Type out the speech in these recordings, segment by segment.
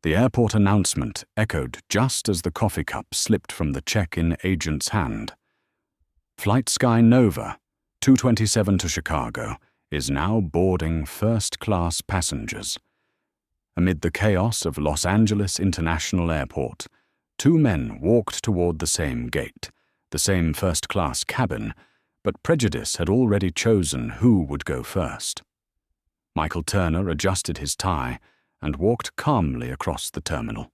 The airport announcement echoed just as the coffee cup slipped from the check-in agent's hand. Flight Sky Nova, 227 to Chicago, is now boarding first-class passengers. Amid the chaos of Los Angeles International Airport, two men walked toward the same gate, the same first-class cabin, but prejudice had already chosen who would go first. Michael Turner adjusted his tie and walked calmly across the terminal.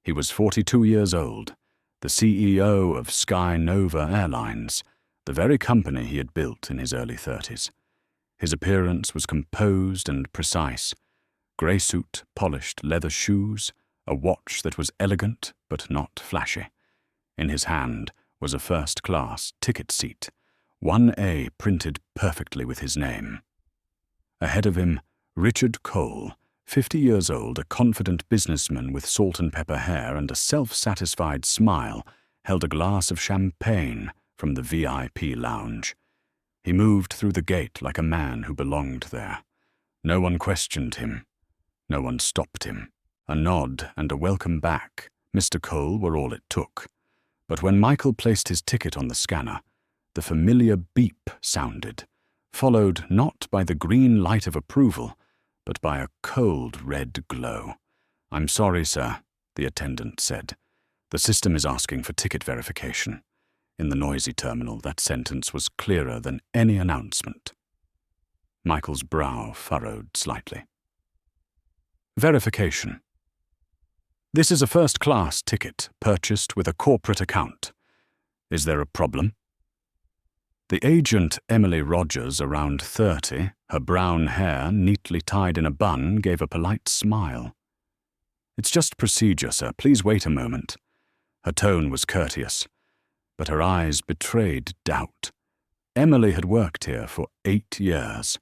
He was 42 years old, the CEO of Sky Nova Airlines, the very company he had built in his early 30s. His appearance was composed and precise. Grey suit, polished leather shoes, a watch that was elegant but not flashy. In his hand was a first-class ticket seat, 1A printed perfectly with his name. Ahead of him, Richard Cole, 50 years old, a confident businessman with salt and pepper hair and a self-satisfied smile, held a glass of champagne from the VIP lounge. He moved through the gate like a man who belonged there. No one questioned him. No one stopped him. A nod and a welcome back, Mr. Cole, were all it took. But when Michael placed his ticket on the scanner, the familiar beep sounded, followed not by the green light of approval, but by a cold red glow. "I'm sorry, sir," the attendant said. "The system is asking for ticket verification." In the noisy terminal, that sentence was clearer than any announcement. Michael's brow furrowed slightly. Verification. "This is a first-class ticket purchased with a corporate account. Is there a problem?" The agent, Emily Rogers, around 30, her brown hair neatly tied in a bun, gave a polite smile. "It's just procedure, sir. Please wait a moment." Her tone was courteous, but her eyes betrayed doubt. Emily had worked here for 8 years.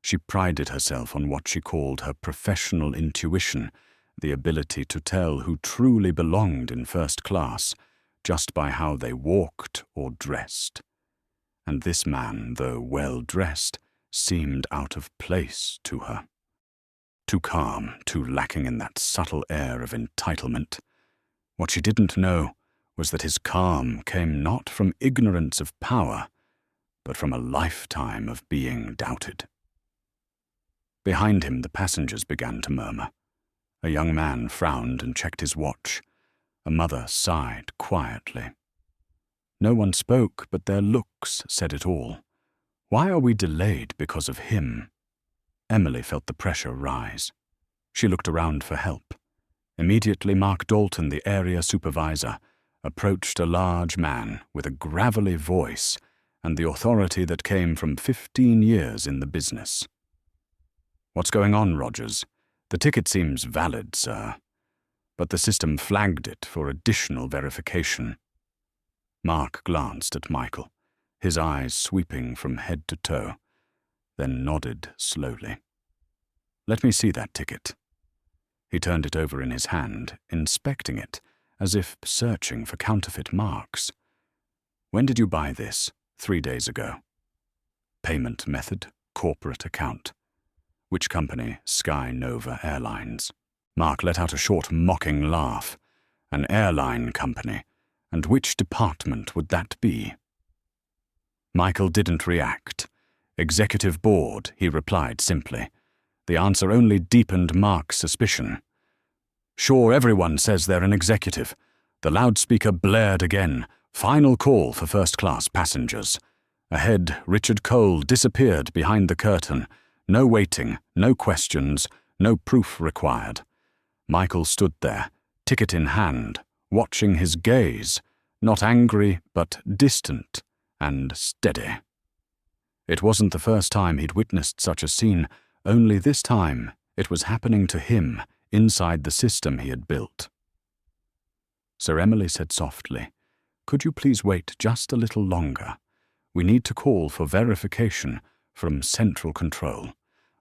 She prided herself on what she called her professional intuition, the ability to tell who truly belonged in first class just by how they walked or dressed. And this man, though well-dressed, seemed out of place to her. Too calm, too lacking in that subtle air of entitlement. What she didn't know was that his calm came not from ignorance of power, but from a lifetime of being doubted. Behind him, the passengers began to murmur. A young man frowned and checked his watch. A mother sighed quietly. No one spoke, but their looks said it all. Why are we delayed because of him? Emily felt the pressure rise. She looked around for help. Immediately, Mark Dalton, the area supervisor, approached a large man with a gravelly voice and the authority that came from 15 years in the business. "What's going on, Rogers? The ticket seems valid, sir, but the system flagged it for additional verification." Mark glanced at Michael, his eyes sweeping from head to toe, then nodded slowly. "Let me see that ticket." He turned it over in his hand, inspecting it, as if searching for counterfeit marks. "When did you buy this?" 3 days ago. "Payment method, corporate account." "Which company?" "Sky Nova Airlines." Mark let out a short, mocking laugh. "An airline company. And which department would that be?" Michael didn't react. "Executive board," he replied simply. The answer only deepened Mark's suspicion. "Sure, everyone says they're an executive." The loudspeaker blared again. Final call for first-class passengers. Ahead, Richard Cole disappeared behind the curtain. No waiting, no questions, no proof required. Michael stood there, ticket in hand, watching his gaze, not angry but distant and steady. It wasn't the first time he'd witnessed such a scene, only this time it was happening to him inside the system he had built. Sir Emily said softly, "Could you please wait just a little longer? We need to call for verification from central control.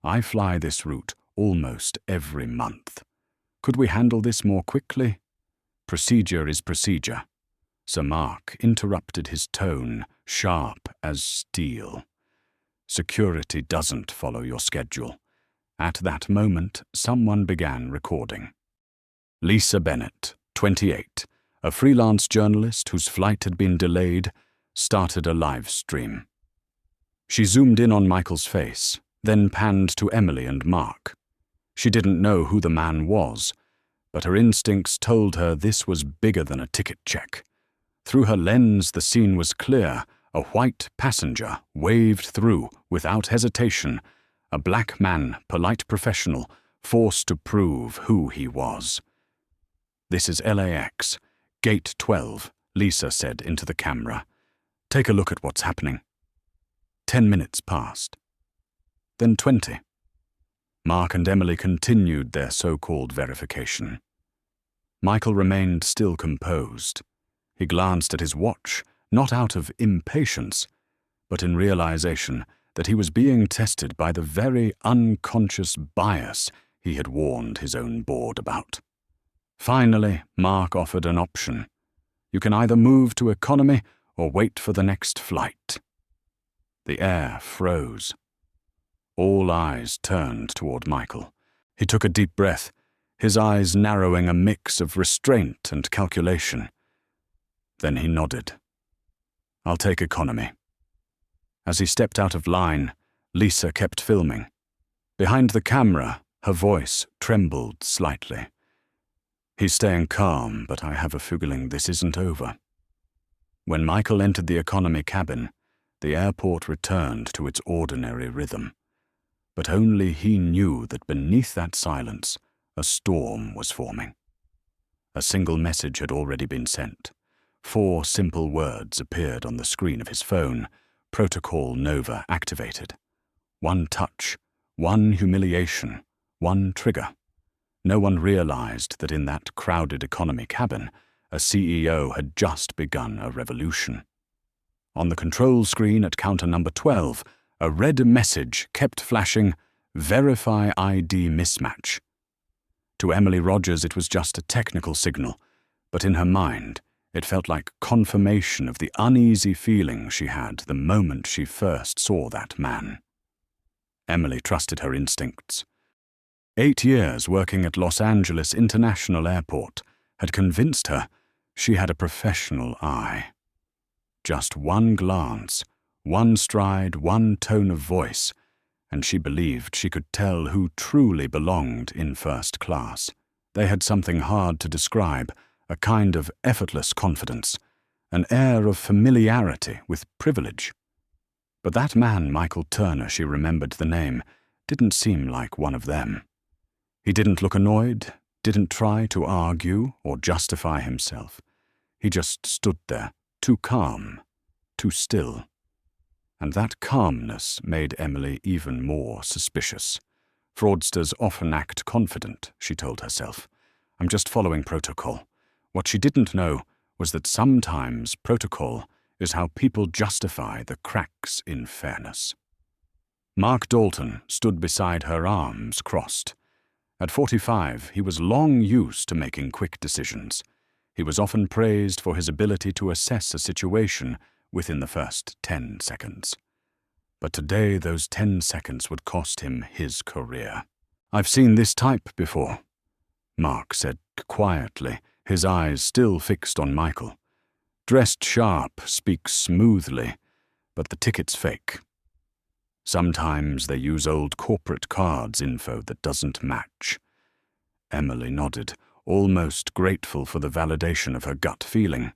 I fly this route almost every month. Could we handle this more quickly?" "Procedure is procedure." Sir Mark interrupted, his tone sharp as steel. "Security doesn't follow your schedule." At that moment, someone began recording. Lisa Bennett, 28, a freelance journalist whose flight had been delayed, started a live stream. She zoomed in on Michael's face, then panned to Emily and Mark. She didn't know who the man was, but her instincts told her this was bigger than a ticket check. Through her lens, the scene was clear. A white passenger waved through without hesitation, a black man, polite professional, forced to prove who he was. "This is LAX, Gate 12, Lisa said into the camera. "Take a look at what's happening." 10 minutes passed. Then 20. Mark and Emily continued their so-called verification. Michael remained still composed. He glanced at his watch, not out of impatience, but in realization that he was being tested by the very unconscious bias he had warned his own board about. Finally, Mark offered an option. "You can either move to economy or wait for the next flight." The air froze. All eyes turned toward Michael. He took a deep breath, his eyes narrowing a mix of restraint and calculation. Then he nodded. "I'll take economy." As he stepped out of line, Lisa kept filming. Behind the camera, her voice trembled slightly. "He's staying calm, but I have a feeling this isn't over." When Michael entered the economy cabin, the airport returned to its ordinary rhythm. But only he knew that beneath that silence, a storm was forming. A single message had already been sent. 4 simple words appeared on the screen of his phone, Protocol Nova activated. 1 touch, 1 humiliation, 1 trigger. No one realized that in that crowded economy cabin, a CEO had just begun a revolution. On the control screen at counter number 12, a red message kept flashing, "Verify ID mismatch." To Emily Rogers it was just a technical signal, but in her mind it felt like confirmation of the uneasy feeling she had the moment she first saw that man. Emily trusted her instincts. 8 years working at Los Angeles International Airport had convinced her she had a professional eye. Just 1 glance, 1 stride, 1 tone of voice, and she believed she could tell who truly belonged in first class. They had something hard to describe, a kind of effortless confidence, an air of familiarity with privilege. But that man, Michael Turner, she remembered the name, didn't seem like one of them. He didn't look annoyed, didn't try to argue or justify himself. He just stood there, too calm, too still. And that calmness made Emily even more suspicious. Fraudsters often act confident, she told herself. I'm just following protocol. What she didn't know was that sometimes protocol is how people justify the cracks in fairness. Mark Dalton stood beside her, arms crossed. At 45, he was long used to making quick decisions. He was often praised for his ability to assess a situation within the first 10 seconds. But today those 10 seconds would cost him his career. I've seen this type before, Mark said quietly, his eyes still fixed on Michael. Dressed sharp, speaks smoothly, but the ticket's fake. Sometimes they use old corporate cards info that doesn't match. Emily nodded, almost grateful for the validation of her gut feeling.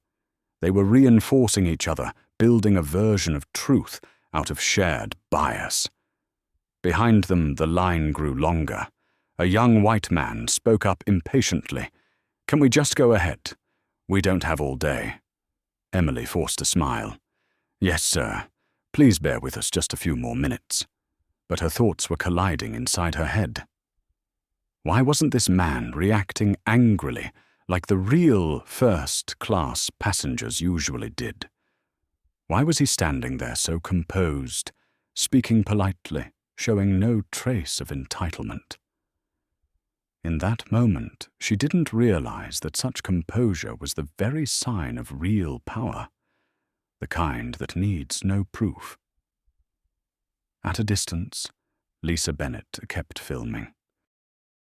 They were reinforcing each other, building a version of truth out of shared bias. Behind them, the line grew longer. A young white man spoke up impatiently. Can we just go ahead? We don't have all day. Emily forced a smile. Yes, sir. Please bear with us just a few more minutes. But her thoughts were colliding inside her head. Why wasn't this man reacting angrily like the real first-class passengers usually did? Why was he standing there so composed, speaking politely, showing no trace of entitlement? In that moment, she didn't realize that such composure was the very sign of real power, the kind that needs no proof. At a distance, Lisa Bennett kept filming.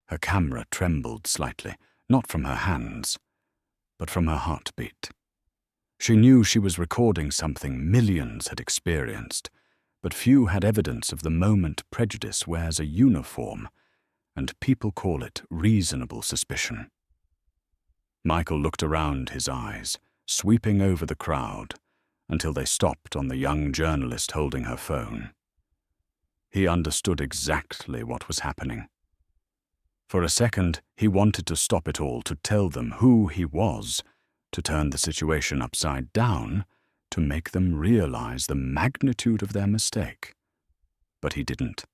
Her camera trembled slightly, not from her hands, but from her heartbeat. She knew she was recording something millions had experienced, but few had evidence of the moment prejudice wears a uniform, and people call it reasonable suspicion. Michael looked around, his eyes sweeping over the crowd until they stopped on the young journalist holding her phone. He understood exactly what was happening. For a second, he wanted to stop it all, to tell them who he was, to turn the situation upside down, to make them realize the magnitude of their mistake. But he didn't.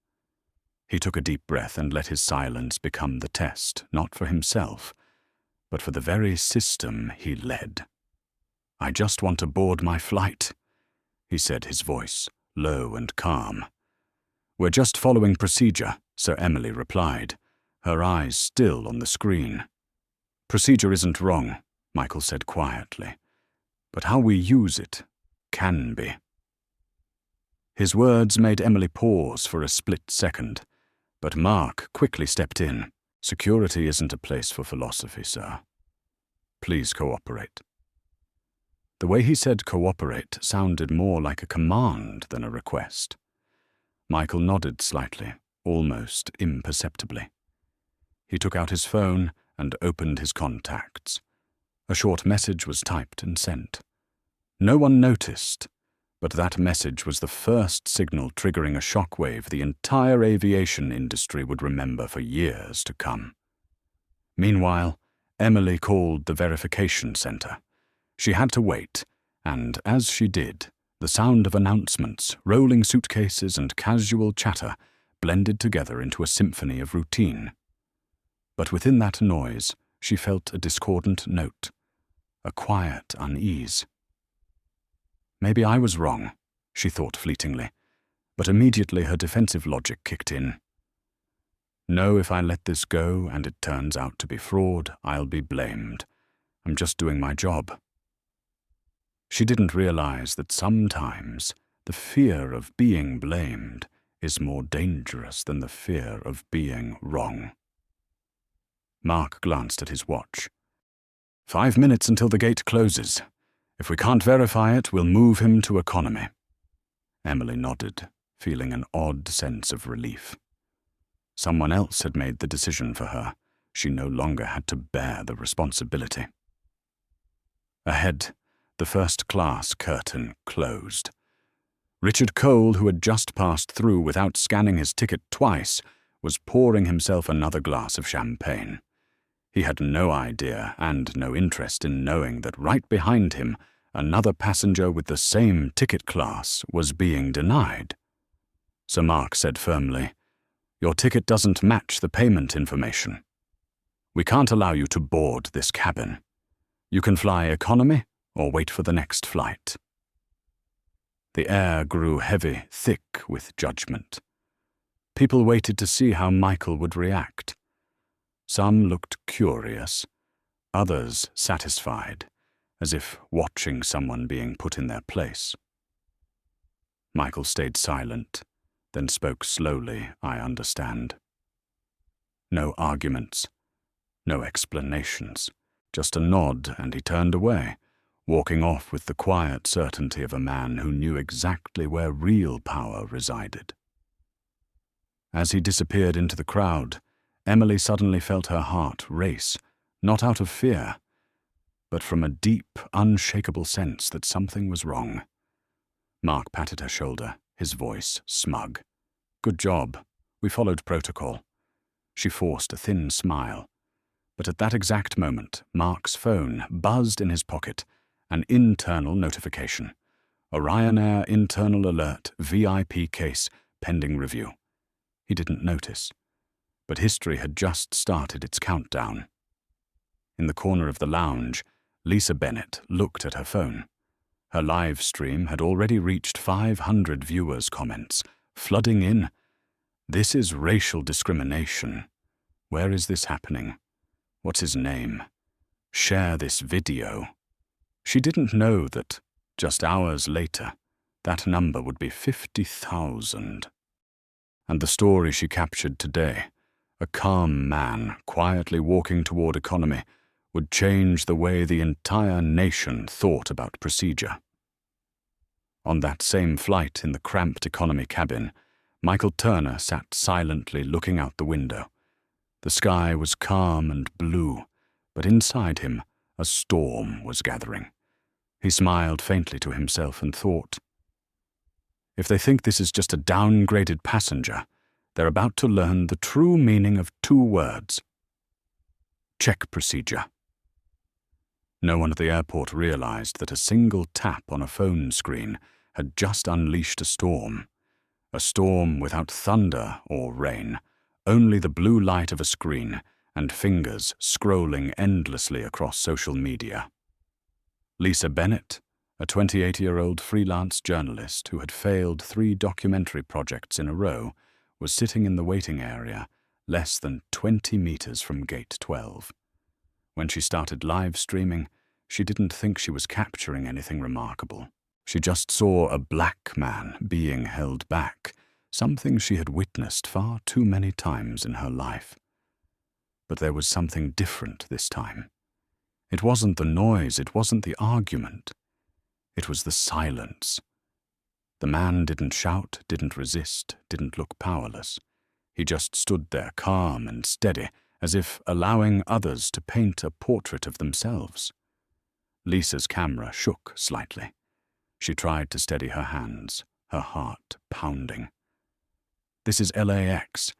He took a deep breath and let his silence become the test, not for himself, but for the very system he led. "I just want to board my flight," he said, his voice low and calm. "We're just following procedure," Sir Emily replied, her eyes still on the screen. "Procedure isn't wrong," Michael said quietly, "but how we use it can be." His words made Emily pause for a split second, but Mark quickly stepped in. "Security isn't a place for philosophy, sir. Please cooperate." The way he said cooperate sounded more like a command than a request. Michael nodded slightly, almost imperceptibly. He took out his phone and opened his contacts. A short message was typed and sent. No one noticed, but that message was the first signal triggering a shockwave the entire aviation industry would remember for years to come. Meanwhile, Emily called the verification center. She had to wait, and as she did, the sound of announcements, rolling suitcases, and casual chatter blended together into a symphony of routine. But within that noise, she felt a discordant note, a quiet unease. Maybe I was wrong, she thought fleetingly, but immediately her defensive logic kicked in. No, if I let this go and it turns out to be fraud, I'll be blamed. I'm just doing my job. She didn't realize that sometimes the fear of being blamed is more dangerous than the fear of being wrong. Mark glanced at his watch. 5 minutes until the gate closes. If we can't verify it, we'll move him to economy. Emily nodded, feeling an odd sense of relief. Someone else had made the decision for her. She no longer had to bear the responsibility. Ahead, the first-class curtain closed. Richard Cole, who had just passed through without scanning his ticket twice, was pouring himself another glass of champagne. He had no idea and no interest in knowing that right behind him, another passenger with the same ticket class was being denied. Sir Mark said firmly, "Your ticket doesn't match the payment information. We can't allow you to board this cabin. You can fly economy or wait for the next flight." The air grew heavy, thick with judgment. People waited to see how Michael would react. Some looked curious, others satisfied, as if watching someone being put in their place. Michael stayed silent, then spoke slowly, "I understand." No arguments, no explanations, just a nod, and he turned away, walking off with the quiet certainty of a man who knew exactly where real power resided. As he disappeared into the crowd, Emily suddenly felt her heart race, not out of fear, but from a deep, unshakable sense that something was wrong. Mark patted her shoulder, his voice smug. "Good job. We followed protocol." She forced a thin smile. But at that exact moment, Mark's phone buzzed in his pocket, an internal notification. "A Ryanair internal alert, VIP case, pending review." He didn't notice, but history had just started its countdown. In the corner of the lounge, Lisa Bennett looked at her phone. Her live stream had already reached 500 viewers' comments, flooding in. "This is racial discrimination. Where is this happening? What's his name? Share this video." She didn't know that, just hours later, that number would be 50,000. And the story she captured today, A calm man quietly walking toward economy would change the way the entire nation thought about procedure. On that same flight in the cramped economy cabin, Michael Turner sat silently looking out the window. The sky was calm and blue, but inside him a storm was gathering. He smiled faintly to himself and thought, if they think this is just a downgraded passenger, they're about to learn the true meaning of two words. Check procedure. No one at the airport realized that a single tap on a phone screen had just unleashed a storm without thunder or rain, only the blue light of a screen and fingers scrolling endlessly across social media. Lisa Bennett, a 28-year-old freelance journalist who had failed 3 documentary projects in a row, was sitting in the waiting area less than 20 meters from Gate 12. When she started live streaming, she didn't think she was capturing anything remarkable. She just saw a black man being held back, something she had witnessed far too many times in her life. But there was something different this time. It wasn't the noise, it wasn't the argument. It was the silence. The man didn't shout, didn't resist, didn't look powerless. He just stood there calm and steady, as if allowing others to paint a portrait of themselves. Lisa's camera shook slightly. She tried to steady her hands, her heart pounding. "This is LAX.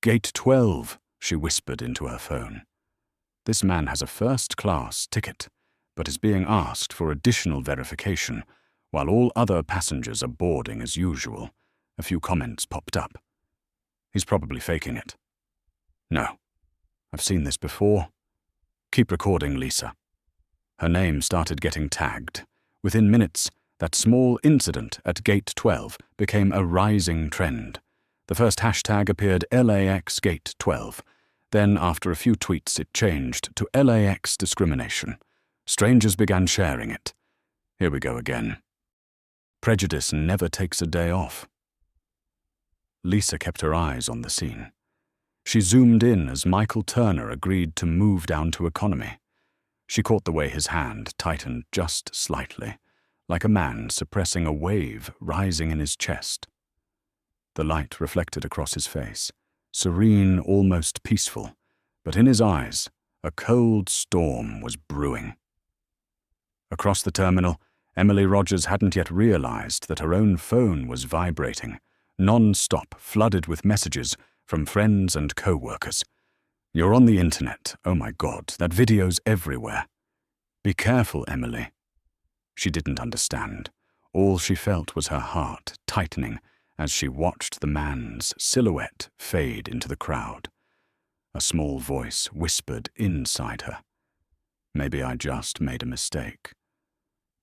Gate 12, she whispered into her phone. "This man has a first-class ticket, but is being asked for additional verification, while all other passengers are boarding as usual." A few comments popped up. "He's probably faking it." "No. I've seen this before. Keep recording, Lisa." Her name started getting tagged. Within minutes, that small incident at Gate 12 became a rising trend. The first hashtag appeared LAX Gate 12. Then, after a few tweets, it changed to LAX discrimination. Strangers began sharing it. Here we go again. Prejudice never takes a day off. Lisa kept her eyes on the scene. She zoomed in as Michael Turner agreed to move down to economy. She caught the way his hand tightened just slightly, like a man suppressing a wave rising in his chest. The light reflected across his face, serene, almost peaceful, but in his eyes, a cold storm was brewing. Across the terminal, Emily Rogers hadn't yet realized that her own phone was vibrating, non-stop, flooded with messages from friends and co-workers. "You're on the internet. Oh my God, that video's everywhere. Be careful, Emily." She didn't understand. All she felt was her heart tightening as she watched the man's silhouette fade into the crowd. A small voice whispered inside her, "Maybe I just made a mistake."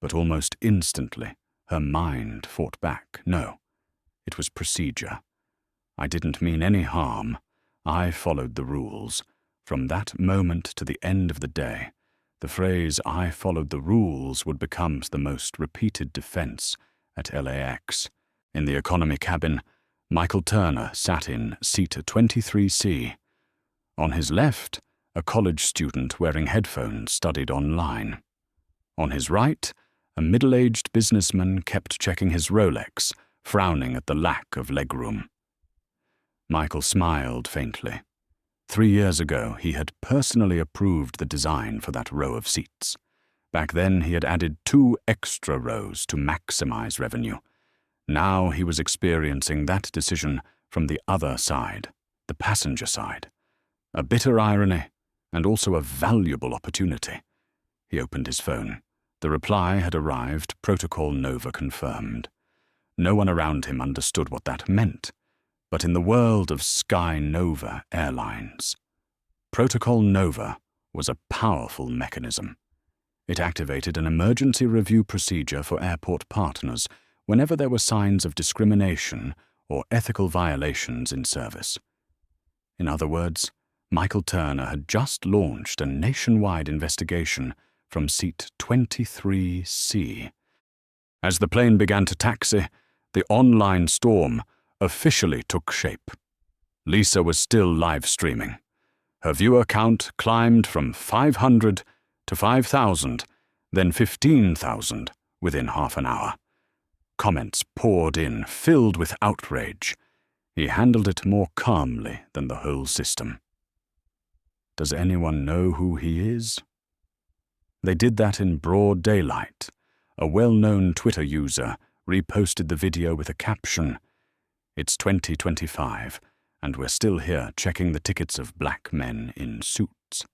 But almost instantly, her mind fought back. No, it was procedure. I didn't mean any harm. I followed the rules. From that moment to the end of the day, the phrase "I followed the rules" would become the most repeated defense at LAX. In the economy cabin, Michael Turner sat in seat 23C. On his left, a college student wearing headphones studied online. On his right, a middle-aged businessman kept checking his Rolex, frowning at the lack of legroom. Michael smiled faintly. 3 years ago, he had personally approved the design for that row of seats. Back then, he had added 2 extra rows to maximize revenue. Now he was experiencing that decision from the other side, the passenger side. A bitter irony, and also a valuable opportunity. He opened his phone. The reply had arrived, Protocol Nova confirmed. No one around him understood what that meant, but in the world of Sky Nova Airlines, Protocol Nova was a powerful mechanism. It activated an emergency review procedure for airport partners whenever there were signs of discrimination or ethical violations in service. In other words, Michael Turner had just launched a nationwide investigation from seat 23C. As the plane began to taxi, the online storm officially took shape. Lisa was still live streaming. Her viewer count climbed from 500 to 5,000, then 15,000 within half an hour. Comments poured in, filled with outrage. He handled it more calmly than the whole system. Does anyone know who he is? They did that in broad daylight. A well-known Twitter user reposted the video with a caption, "It's 2025, and we're still here checking the tickets of black men in suits."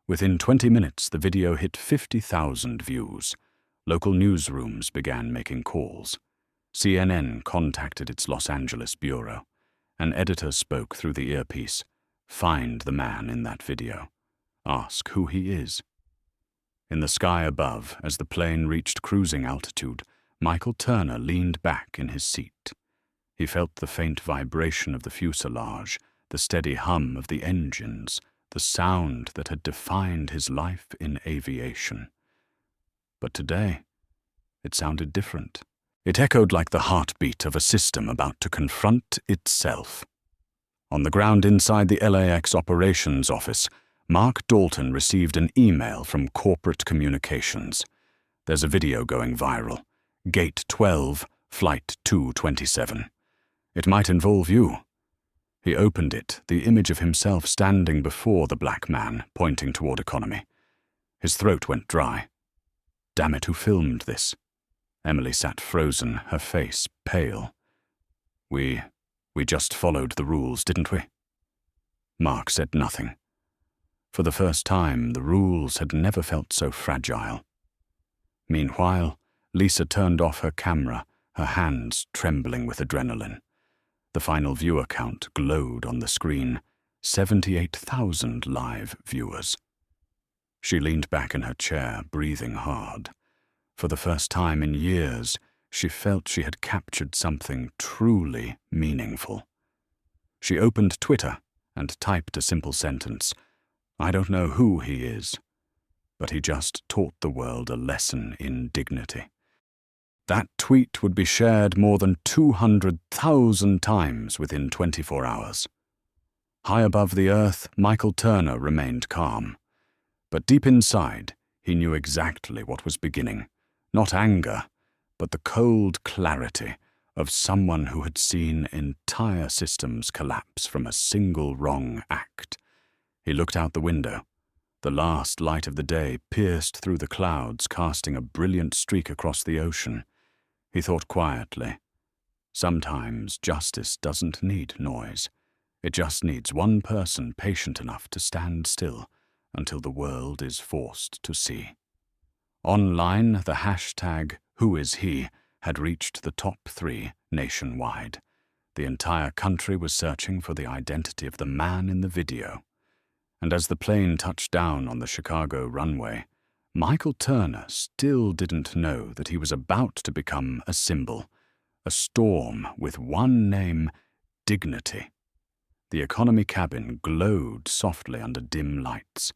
Within 20 minutes, the video hit 50,000 views. Local newsrooms began making calls. CNN contacted its Los Angeles bureau. An editor spoke through the earpiece. "Find the man in that video. Ask who he is." In the sky above, as the plane reached cruising altitude, Michael Turner leaned back in his seat. He felt the faint vibration of the fuselage, the steady hum of the engines, the sound that had defined his life in aviation. But today, it sounded different. It echoed like the heartbeat of a system about to confront itself. On the ground inside the LAX operations office, Mark Dalton received an email from corporate communications. There's a video going viral. Gate 12, Flight 227. It might involve you. He opened it, the image of himself standing before the black man, pointing toward economy. His throat went dry. Damn it, who filmed this? Emily sat frozen, her face pale. We just followed the rules, didn't we? Mark said nothing. For the first time, the rules had never felt so fragile. Meanwhile, Lisa turned off her camera, her hands trembling with adrenaline. The final viewer count glowed on the screen, 78,000 live viewers. She leaned back in her chair, breathing hard. For the first time in years, she felt she had captured something truly meaningful. She opened Twitter and typed a simple sentence. "I don't know who he is, but he just taught the world a lesson in dignity." That tweet would be shared more than 200,000 times within 24 hours. High above the earth, Michael Turner remained calm. But deep inside, he knew exactly what was beginning. Not anger, but the cold clarity of someone who had seen entire systems collapse from a single wrong act. He looked out the window. The last light of the day pierced through the clouds, casting a brilliant streak across the ocean. He thought quietly, sometimes justice doesn't need noise. It just needs one person patient enough to stand still until the world is forced to see. Online, the hashtag #WhoIsHe had reached the top 3 nationwide. The entire country was searching for the identity of the man in the video. And as the plane touched down on the Chicago runway, Michael Turner still didn't know that he was about to become a symbol, a storm with one name, dignity. The economy cabin glowed softly under dim lights.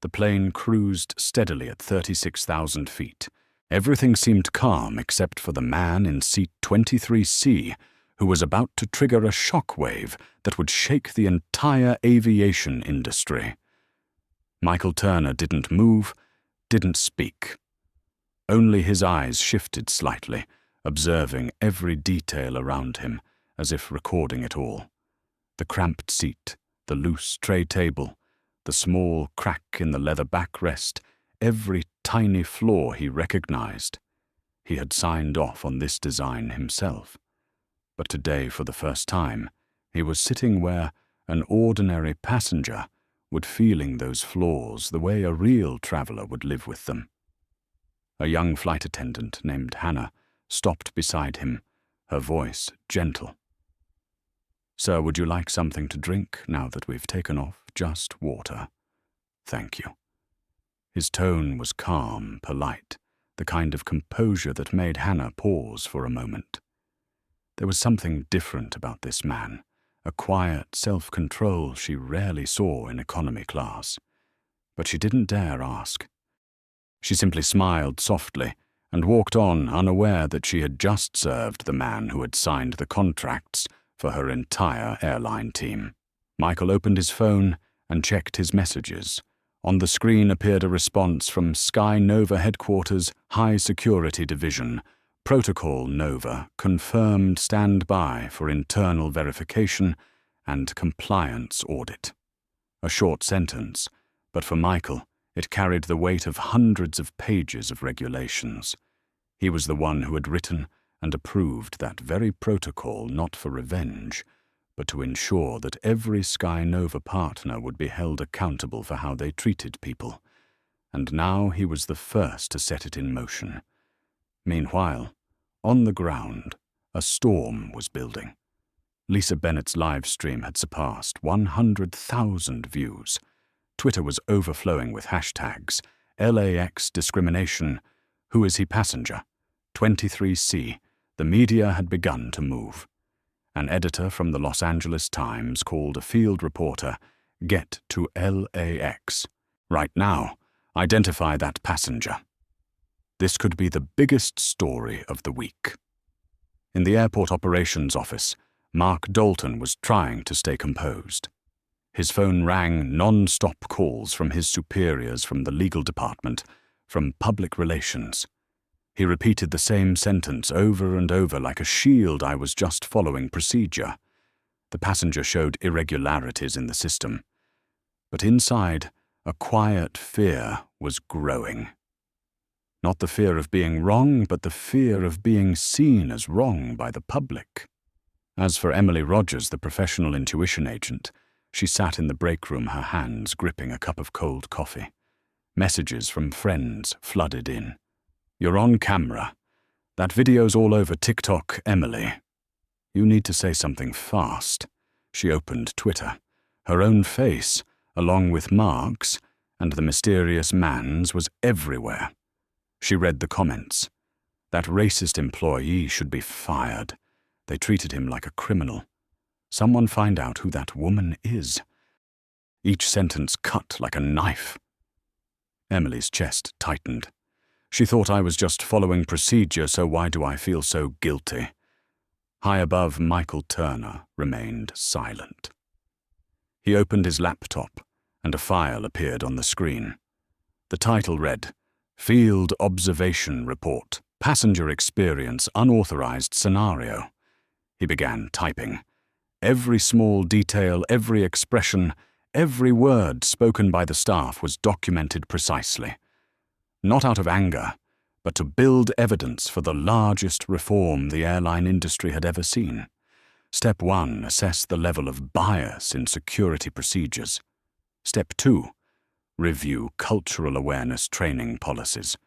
The plane cruised steadily at 36,000 feet. Everything seemed calm except for the man in seat 23C, who was about to trigger a shockwave that would shake the entire aviation industry. Michael Turner didn't move, didn't speak. Only his eyes shifted slightly, observing every detail around him, as if recording it all. The cramped seat, the loose tray table, the small crack in the leather backrest, every tiny flaw he recognized. He had signed off on this design himself. But today, for the first time, he was sitting where an ordinary passenger would feeling those flaws the way a real traveler would live with them. A young flight attendant named Hannah stopped beside him, her voice gentle. "Sir, would you like something to drink now that we've taken off? Just water. Thank you." His tone was calm, polite, the kind of composure that made Hannah pause for a moment. There was something different about this man, a quiet self-control she rarely saw in economy class. But she didn't dare ask. She simply smiled softly and walked on, unaware that she had just served the man who had signed the contracts for her entire airline team. Michael opened his phone and checked his messages. On the screen appeared a response from Sky Nova Headquarters High Security Division. Protocol Nova confirmed standby for internal verification and compliance audit. A short sentence, but for Michael, it carried the weight of hundreds of pages of regulations. He was the one who had written and approved that very protocol, not for revenge, but to ensure that every Sky Nova partner would be held accountable for how they treated people. And now he was the first to set it in motion. Meanwhile, on the ground, a storm was building. Lisa Bennett's live stream had surpassed 100,000 views. Twitter was overflowing with hashtags: LAX discrimination, who is he passenger, 23C. The media had begun to move. An editor from the Los Angeles Times called a field reporter, "Get to LAX. Right now, identify that passenger." This could be the biggest story of the week. In the airport operations office, Mark Dalton was trying to stay composed. His phone rang non-stop calls from his superiors, from the legal department, from public relations. He repeated the same sentence over and over like a shield: "I was just following procedure." The passenger showed irregularities in the system. But inside, a quiet fear was growing. Not the fear of being wrong, but the fear of being seen as wrong by the public. As for Emily Rogers, the professional intuition agent, she sat in the break room, her hands gripping a cup of cold coffee. Messages from friends flooded in. "You're on camera. That video's all over TikTok, Emily. You need to say something fast." She opened Twitter. Her own face, along with Mark's and the mysterious man's, was everywhere. She read the comments. That racist employee should be fired. They treated him like a criminal. Someone find out who that woman is. Each sentence cut like a knife. Emily's chest tightened. She thought, "I was just following procedure, so why do I feel so guilty?" High above, Michael Turner remained silent. He opened his laptop, and a file appeared on the screen. The title read, "Field Observation Report, Passenger Experience Unauthorized Scenario." He began typing. Every small detail, every expression, every word spoken by the staff was documented precisely. Not out of anger, but to build evidence for the largest reform the airline industry had ever seen. Step 1, assess the level of bias in security procedures. Step 2, review cultural awareness training policies.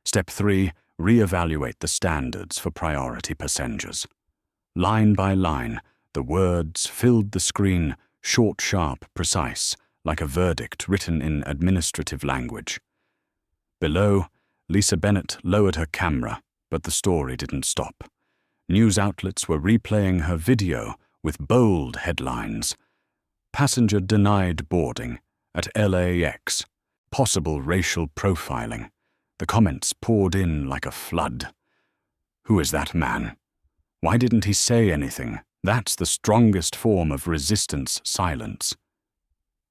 Step 3, reevaluate the standards for priority passengers. Line by line, the words filled the screen, short, sharp, precise, like a verdict written in administrative language. Below, Lisa Bennett lowered her camera, but the story didn't stop. News outlets were replaying her video with bold headlines. "Passenger denied boarding at LAX. Possible racial profiling." The comments poured in like a flood. "Who is that man? Why didn't he say anything? That's the strongest form of resistance, silence."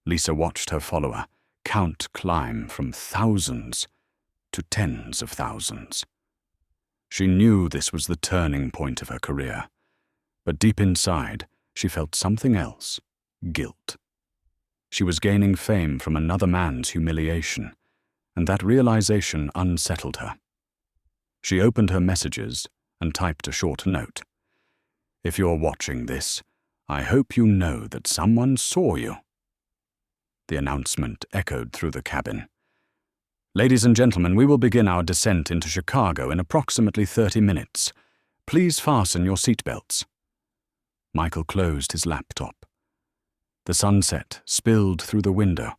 Lisa watched her follower count climb from thousands to tens of thousands. She knew this was the turning point of her career, but deep inside, she felt something else: guilt. She was gaining fame from another man's humiliation, and that realization unsettled her. She opened her messages and typed a short note. "If you're watching this, I hope you know that someone saw you." The announcement echoed through the cabin. "Ladies and gentlemen, we will begin our descent into Chicago in approximately 30 minutes. Please fasten your seatbelts." Michael closed his laptop. The sunset spilled through the window,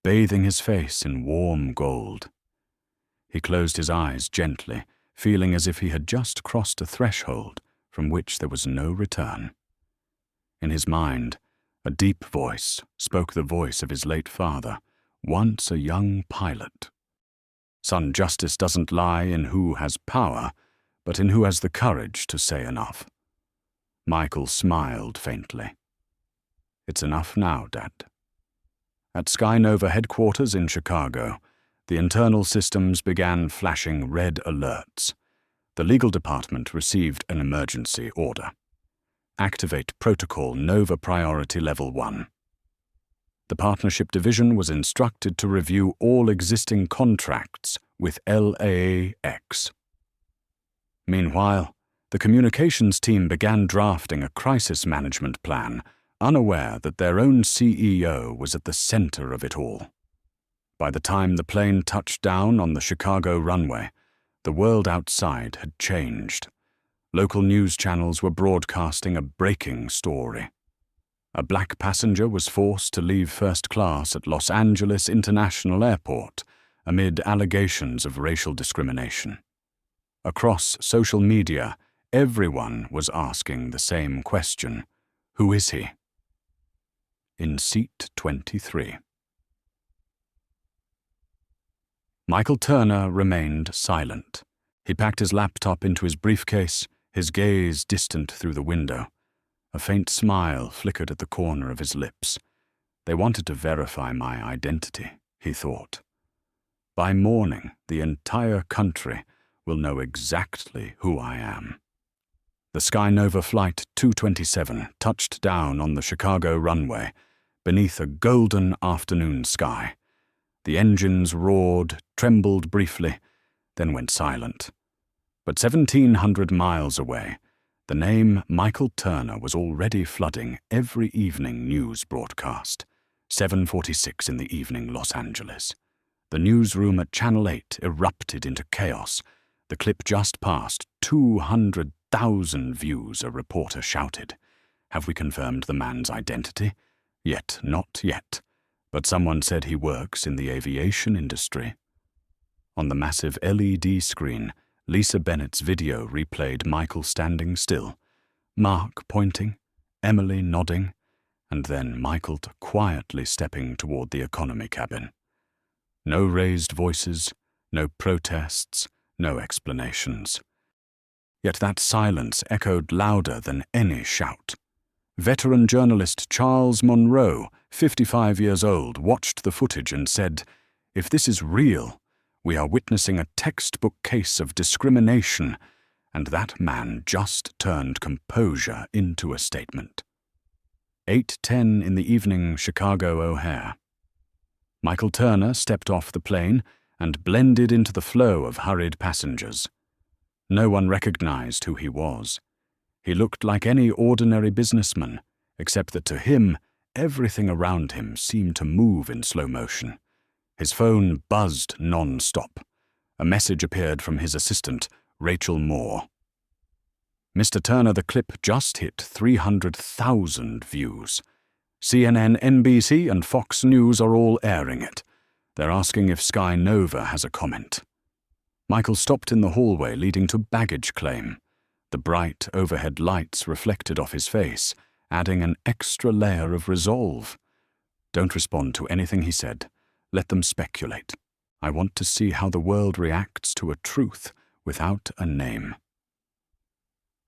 bathing his face in warm gold. He closed his eyes gently, feeling as if he had just crossed a threshold from which there was no return. In his mind, a deep voice spoke, the voice of his late father, once a young pilot. "Son, justice doesn't lie in who has power, but in who has the courage to say enough." Michael smiled faintly. It's enough now, Dad. At Sky Nova headquarters in Chicago, the internal systems began flashing red alerts. The legal department received an emergency order. Activate Protocol Nova Priority Level 1. The partnership division was instructed to review all existing contracts with LAX. Meanwhile, the communications team began drafting a crisis management plan, unaware that their own CEO was at the center of it all. By the time the plane touched down on the Chicago runway, the world outside had changed. Local news channels were broadcasting a breaking story. A black passenger was forced to leave first class at Los Angeles International Airport amid allegations of racial discrimination. Across social media, everyone was asking the same question: who is he? In seat 23. Michael Turner remained silent. He packed his laptop into his briefcase, his gaze distant through the window. A faint smile flickered at the corner of his lips. They wanted to verify my identity, he thought. By morning, the entire country will know exactly who I am. The Sky Nova Flight 227 touched down on the Chicago runway, beneath a golden afternoon sky. The engines roared, trembled briefly, then went silent. But 1,700 miles away, the name Michael Turner was already flooding every evening news broadcast. 7:46 in the evening, Los Angeles. The newsroom at Channel 8 erupted into chaos. The clip just passed 200,000 views, a reporter shouted. Have we confirmed the man's identity? Yet, not yet. But someone said he works in the aviation industry. On the massive LED screen, Lisa Bennett's video replayed Michael standing still, Mark pointing, Emily nodding, and then Michael quietly stepping toward the economy cabin. No raised voices, no protests, no explanations. Yet that silence echoed louder than any shout. Veteran journalist Charles Monroe, 55 years old, watched the footage and said, "If this is real, we are witnessing a textbook case of discrimination," and that man just turned composure into a statement. 8:10 in the evening, Chicago O'Hare. Michael Turner stepped off the plane and blended into the flow of hurried passengers. No one recognized who he was. He looked like any ordinary businessman, except that to him, everything around him seemed to move in slow motion. His phone buzzed non-stop. A message appeared from his assistant, Rachel Moore. Mr. Turner, the clip just hit 300,000 views. CNN, NBC, and Fox News are all airing it. They're asking if Sky Nova has a comment. Michael stopped in the hallway leading to baggage claim. The bright overhead lights reflected off his face, adding an extra layer of resolve. Don't respond to anything he said. Let them speculate. I want to see how the world reacts to a truth without a name.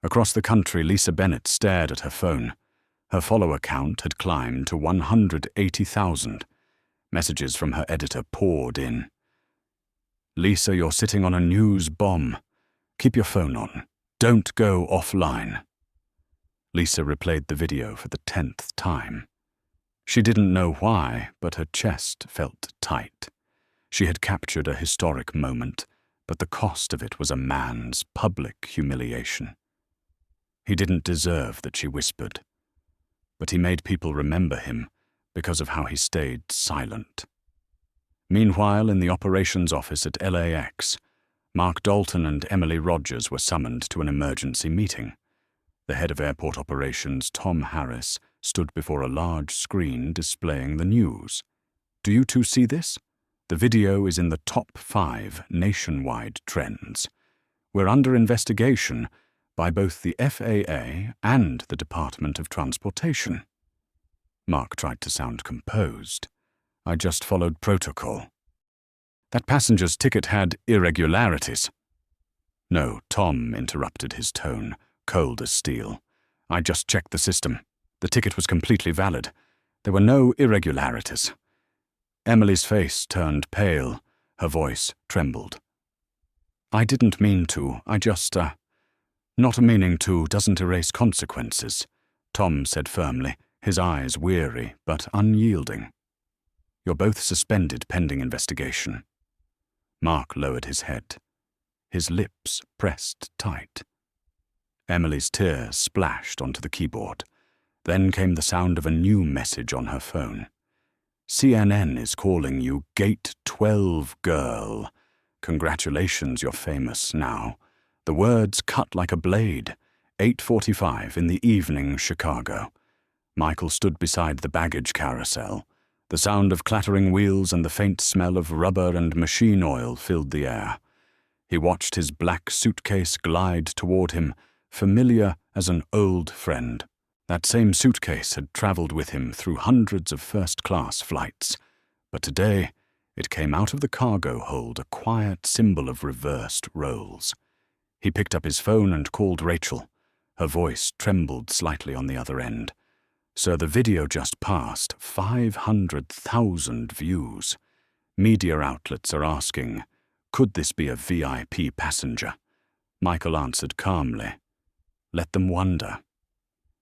Across the country, Lisa Bennett stared at her phone. Her follower count had climbed to 180,000. Messages from her editor poured in. "Lisa, you're sitting on a news bomb. Keep your phone on. Don't go offline." Lisa replayed the video for the 10th time. She didn't know why, but her chest felt tight. She had captured a historic moment, but the cost of it was a man's public humiliation. He didn't deserve that she whispered, but he made people remember him because of how he stayed silent. Meanwhile, in the operations office at LAX, Mark Dalton and Emily Rogers were summoned to an emergency meeting. The head of airport operations, Tom Harris, stood before a large screen displaying the news. "Do you two see this? The video is in the top 5 nationwide trends. We're under investigation by both the FAA and the Department of Transportation." Mark tried to sound composed. "I just followed protocol." "That passenger's ticket had irregularities." "No," Tom interrupted, his tone cold as steel. "I just checked the system. The ticket was completely valid. There were no irregularities. Emily's face turned pale. Her voice trembled. I didn't mean to. I just, Not meaning to doesn't erase consequences, Tom said firmly, his eyes weary but unyielding. You're both suspended pending investigation. Mark lowered his head. His lips pressed tight. Emily's tears splashed onto the keyboard. Then came the sound of a new message on her phone. CNN is calling you Gate 12 girl. Congratulations, you're famous now. The words cut like a blade. 8:45 in the evening, Chicago. Michael stood beside the baggage carousel. The sound of clattering wheels and the faint smell of rubber and machine oil filled the air. He watched his black suitcase glide toward him, familiar as an old friend. That same suitcase had traveled with him through hundreds of first-class flights, but today it came out of the cargo hold, a quiet symbol of reversed roles. He picked up his phone and called Rachel. Her voice trembled slightly on the other end. "Sir, the video just passed 500,000 views. Media outlets are asking, could this be a VIP passenger?" Michael answered calmly, "Let them wonder.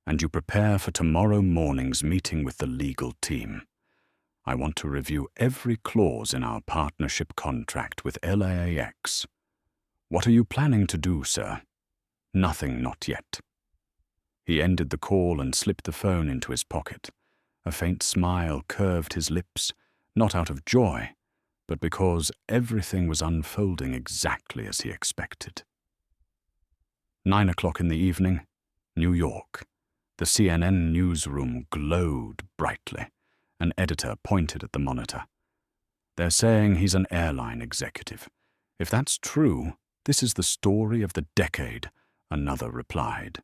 And you prepare for tomorrow morning's meeting with the legal team. I want to review every clause in our partnership contract with LAX. What are you planning to do, sir?" "Nothing, not yet." He ended the call and slipped the phone into his pocket. A faint smile curved his lips, not out of joy, but because everything was unfolding exactly as he expected. 9 o'clock in the evening, New York. The CNN newsroom glowed brightly. An editor pointed at the monitor. "They're saying he's an airline executive. If that's true, this is the story of the decade," another replied.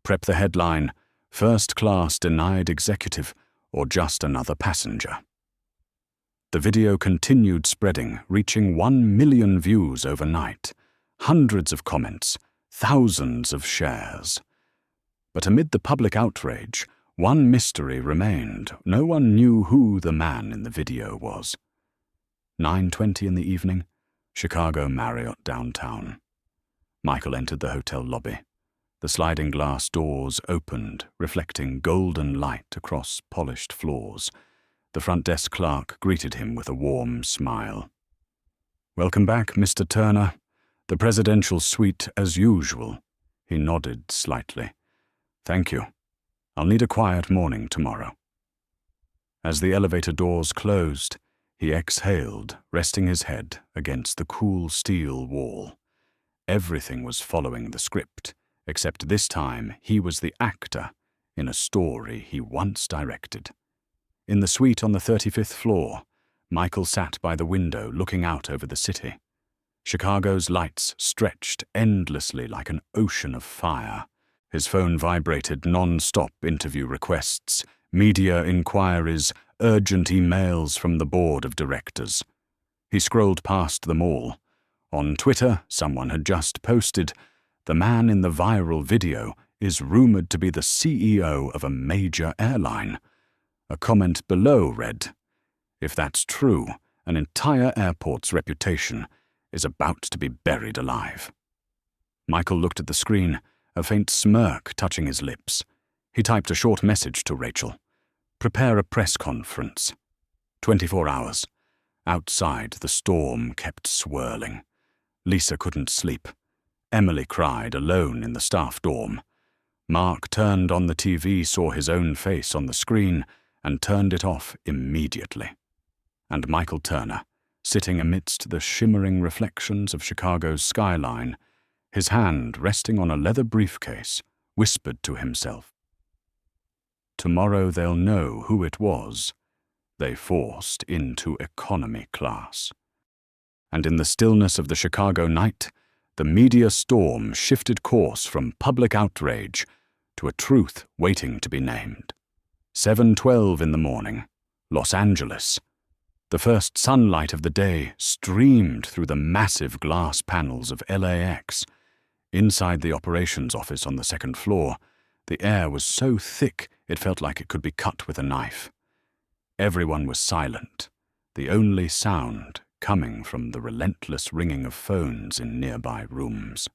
"Prep the headline, First Class Denied Executive, or Just Another Passenger." The video continued spreading, reaching 1 million views overnight. Hundreds of comments, thousands of shares. But amid the public outrage, one mystery remained. No one knew who the man in the video was. 9:20 in the evening, Chicago Marriott downtown. Michael entered the hotel lobby. The sliding glass doors opened, reflecting golden light across polished floors. The front desk clerk greeted him with a warm smile. "Welcome back, Mr. Turner. The presidential suite as usual." He nodded slightly. "Thank you. I'll need a quiet morning tomorrow." As the elevator doors closed, he exhaled, resting his head against the cool steel wall. Everything was following the script, except this time he was the actor in a story he once directed. In the suite on the 35th floor, Michael sat by the window looking out over the city. Chicago's lights stretched endlessly like an ocean of fire. His phone vibrated non-stop interview requests, media inquiries, urgent emails from the board of directors. He scrolled past them all. On Twitter, someone had just posted, "The man in the viral video is rumored to be the CEO of a major airline." A comment below read, "If that's true, an entire airport's reputation is about to be buried alive." Michael looked at the screen, a faint smirk touching his lips. He typed a short message to Rachel. "Prepare a press conference." 24 hours. Outside, the storm kept swirling. Lisa couldn't sleep. Emily cried alone in the staff dorm. Mark turned on the TV, saw his own face on the screen, and turned it off immediately. And Michael Turner, sitting amidst the shimmering reflections of Chicago's skyline, his hand resting on a leather briefcase, whispered to himself, "Tomorrow they'll know who it was they forced into economy class." And in the stillness of the Chicago night, the media storm shifted course from public outrage to a truth waiting to be named. 7:12 in the morning, Los Angeles. The first sunlight of the day streamed through the massive glass panels of LAX. Inside the operations office on the second floor, The air was so thick it felt like it could be cut with a knife. Everyone was silent, the only sound coming from the relentless ringing of phones in nearby rooms.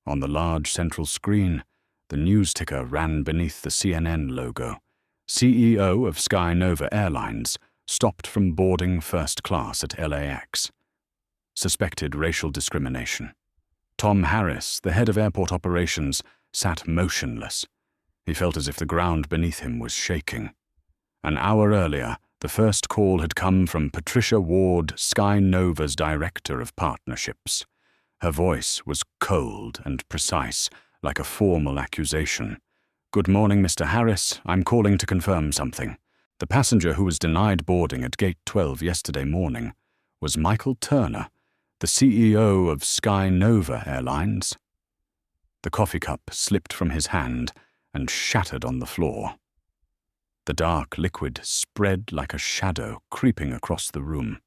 On the large central screen, the news ticker ran beneath the CNN logo. CEO of Sky Nova Airlines stopped from boarding first class at LAX. Suspected racial discrimination. Tom Harris, the head of airport operations, sat motionless. He felt as if the ground beneath him was shaking. An hour earlier, the first call had come from Patricia Ward, Sky Nova's director of partnerships. Her voice was cold and precise, like a formal accusation. "Good morning, Mr. Harris. I'm calling to confirm something. The passenger who was denied boarding at Gate 12 yesterday morning was Michael Turner, the CEO of Sky Nova Airlines." The coffee cup slipped from his hand and shattered on the floor. The dark liquid spread like a shadow creeping across the room.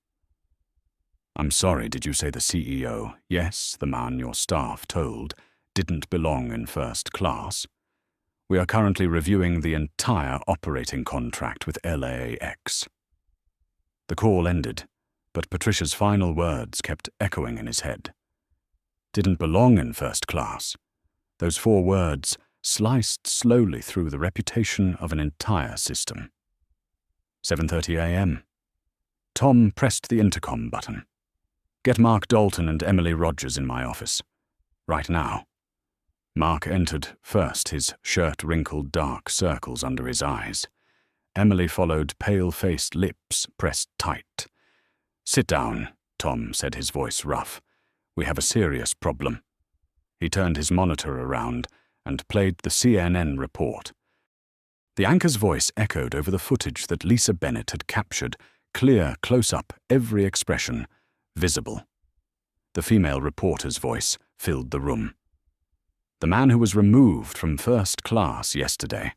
"I'm sorry, did you say the CEO? Yes, the man your staff told didn't belong in first class. We are currently reviewing the entire operating contract with LAX." The call ended, but Patricia's final words kept echoing in his head. Didn't belong in first class. Those 4 words sliced slowly through the reputation of an entire system. 7:30 a.m. Tom pressed the intercom button. "Get Mark Dalton and Emily Rogers in my office. Right now." Mark entered first, his shirt wrinkled dark circles under his eyes. Emily followed, pale-faced lips pressed tight. "Sit down," Tom said, his voice rough. "We have a serious problem." He turned his monitor around and played the CNN report. The anchor's voice echoed over the footage that Lisa Bennett had captured, clear, close-up, every expression, visible. The female reporter's voice filled the room. "The man who was removed from first class yesterday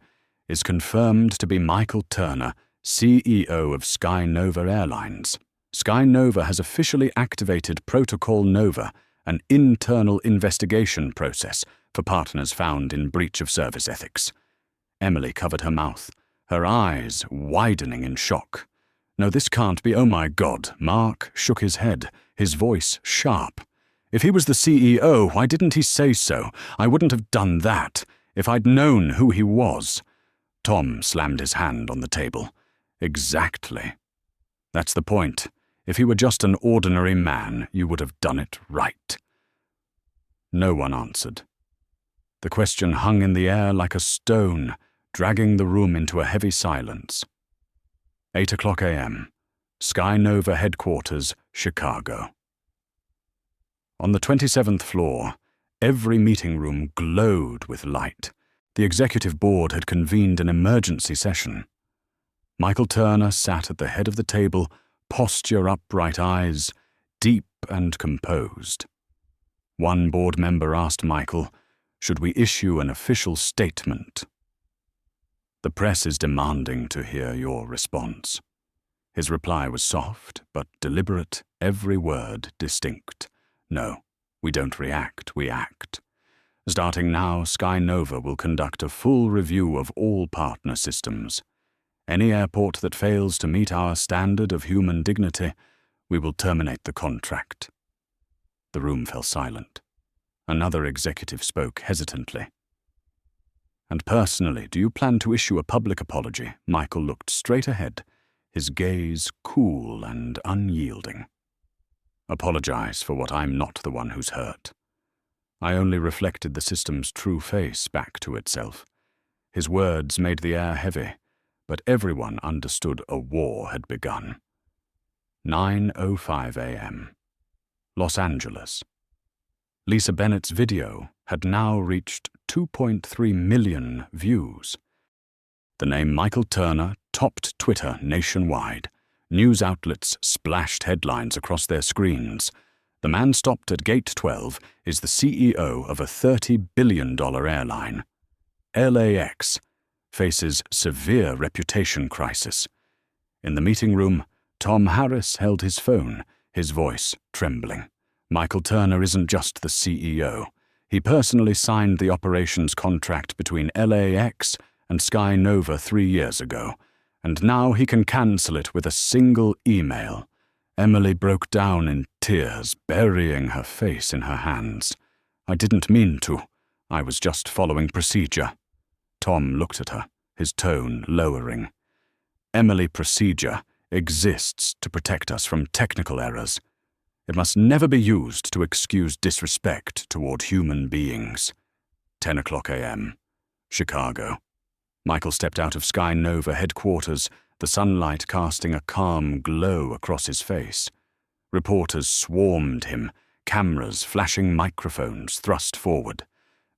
is confirmed to be Michael Turner, CEO of Sky Nova Airlines. Sky Nova has officially activated Protocol Nova, an internal investigation process for partners found in breach of service ethics." Emily covered her mouth, her eyes widening in shock. "No, this can't be. Oh my God." Mark shook his head, his voice sharp. "If he was the CEO, why didn't he say so? I wouldn't have done that if I'd known who he was." Tom slammed his hand on the table. "Exactly. That's the point. If he were just an ordinary man, you would have done it right." No one answered. The question hung in the air like a stone, dragging the room into a heavy silence. 8:00 a.m. Sky Nova Headquarters, Chicago. On the 27th floor, every meeting room glowed with light. The executive board had convened an emergency session. Michael Turner sat at the head of the table, posture upright, eyes deep and composed. One board member asked Michael, "Should we issue an official statement?" "The press is demanding to hear your response." His reply was soft but deliberate, every word distinct. "No, we don't react, we act. Starting now, Sky Nova will conduct a full review of all partner systems. Any airport that fails to meet our standard of human dignity, we will terminate the contract." The room fell silent. Another executive spoke hesitantly. "And personally, do you plan to issue a public apology?" Michael looked straight ahead, his gaze cool and unyielding. "Apologize for what I'm not the one who's hurt. I only reflected the system's true face back to itself." His words made the air heavy, but everyone understood a war had begun. 9:05 a.m. Los Angeles. Lisa Bennett's video had now reached 2.3 million views. The name Michael Turner topped Twitter nationwide. News outlets splashed headlines across their screens. "The man stopped at Gate 12 is the CEO of a $30 billion airline. LAX faces severe reputation crisis." In the meeting room, Tom Harris held his phone, his voice trembling. "Michael Turner isn't just the CEO. He personally signed the operations contract between LAX and Sky Nova 3 years ago, and now he can cancel it with a single email. Emily broke down in tears, burying her face in her hands. I didn't mean to. I was just following procedure. Tom looked at her, his tone lowering. Emily, procedure exists to protect us from technical errors. It must never be used to excuse disrespect toward human beings. 10:00 a.m. Chicago. Michael stepped out of Sky Nova headquarters, the sunlight casting a calm glow across his face. Reporters swarmed him, cameras, flashing microphones thrust forward.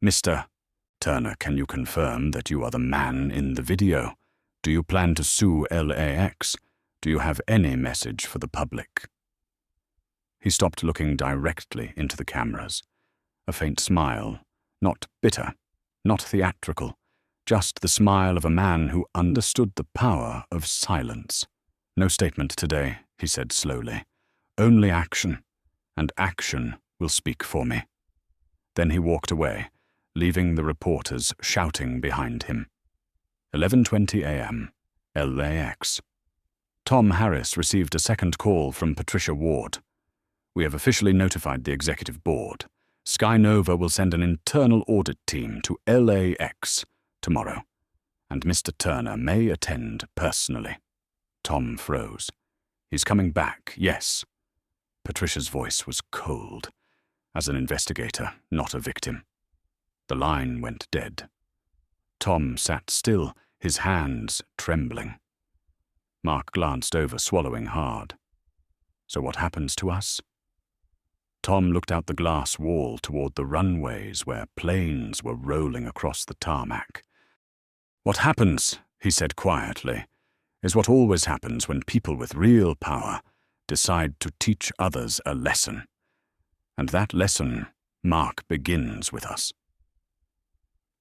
Mr. Turner, can you confirm that you are the man in the video? Do you plan to sue LAX? Do you have any message for the public? He stopped looking directly into the cameras. A faint smile, not bitter, not theatrical, just the smile of a man who understood the power of silence. No statement today, he said slowly. Only action, and action will speak for me. Then he walked away, leaving the reporters shouting behind him. 11:20 a.m. LAX. Tom Harris received a second call from Patricia Ward. We have officially notified the executive board. Sky Nova will send an internal audit team to LAX tomorrow, and Mr. Turner may attend personally. Tom froze. He's coming back, yes. Patricia's voice was cold. As an investigator, not a victim. The line went dead. Tom sat still, his hands trembling. Mark glanced over, swallowing hard. So what happens to us? Tom looked out the glass wall toward the runways where planes were rolling across the tarmac. What happens, he said quietly, is what always happens when people with real power decide to teach others a lesson. And that lesson, Mark, begins with us.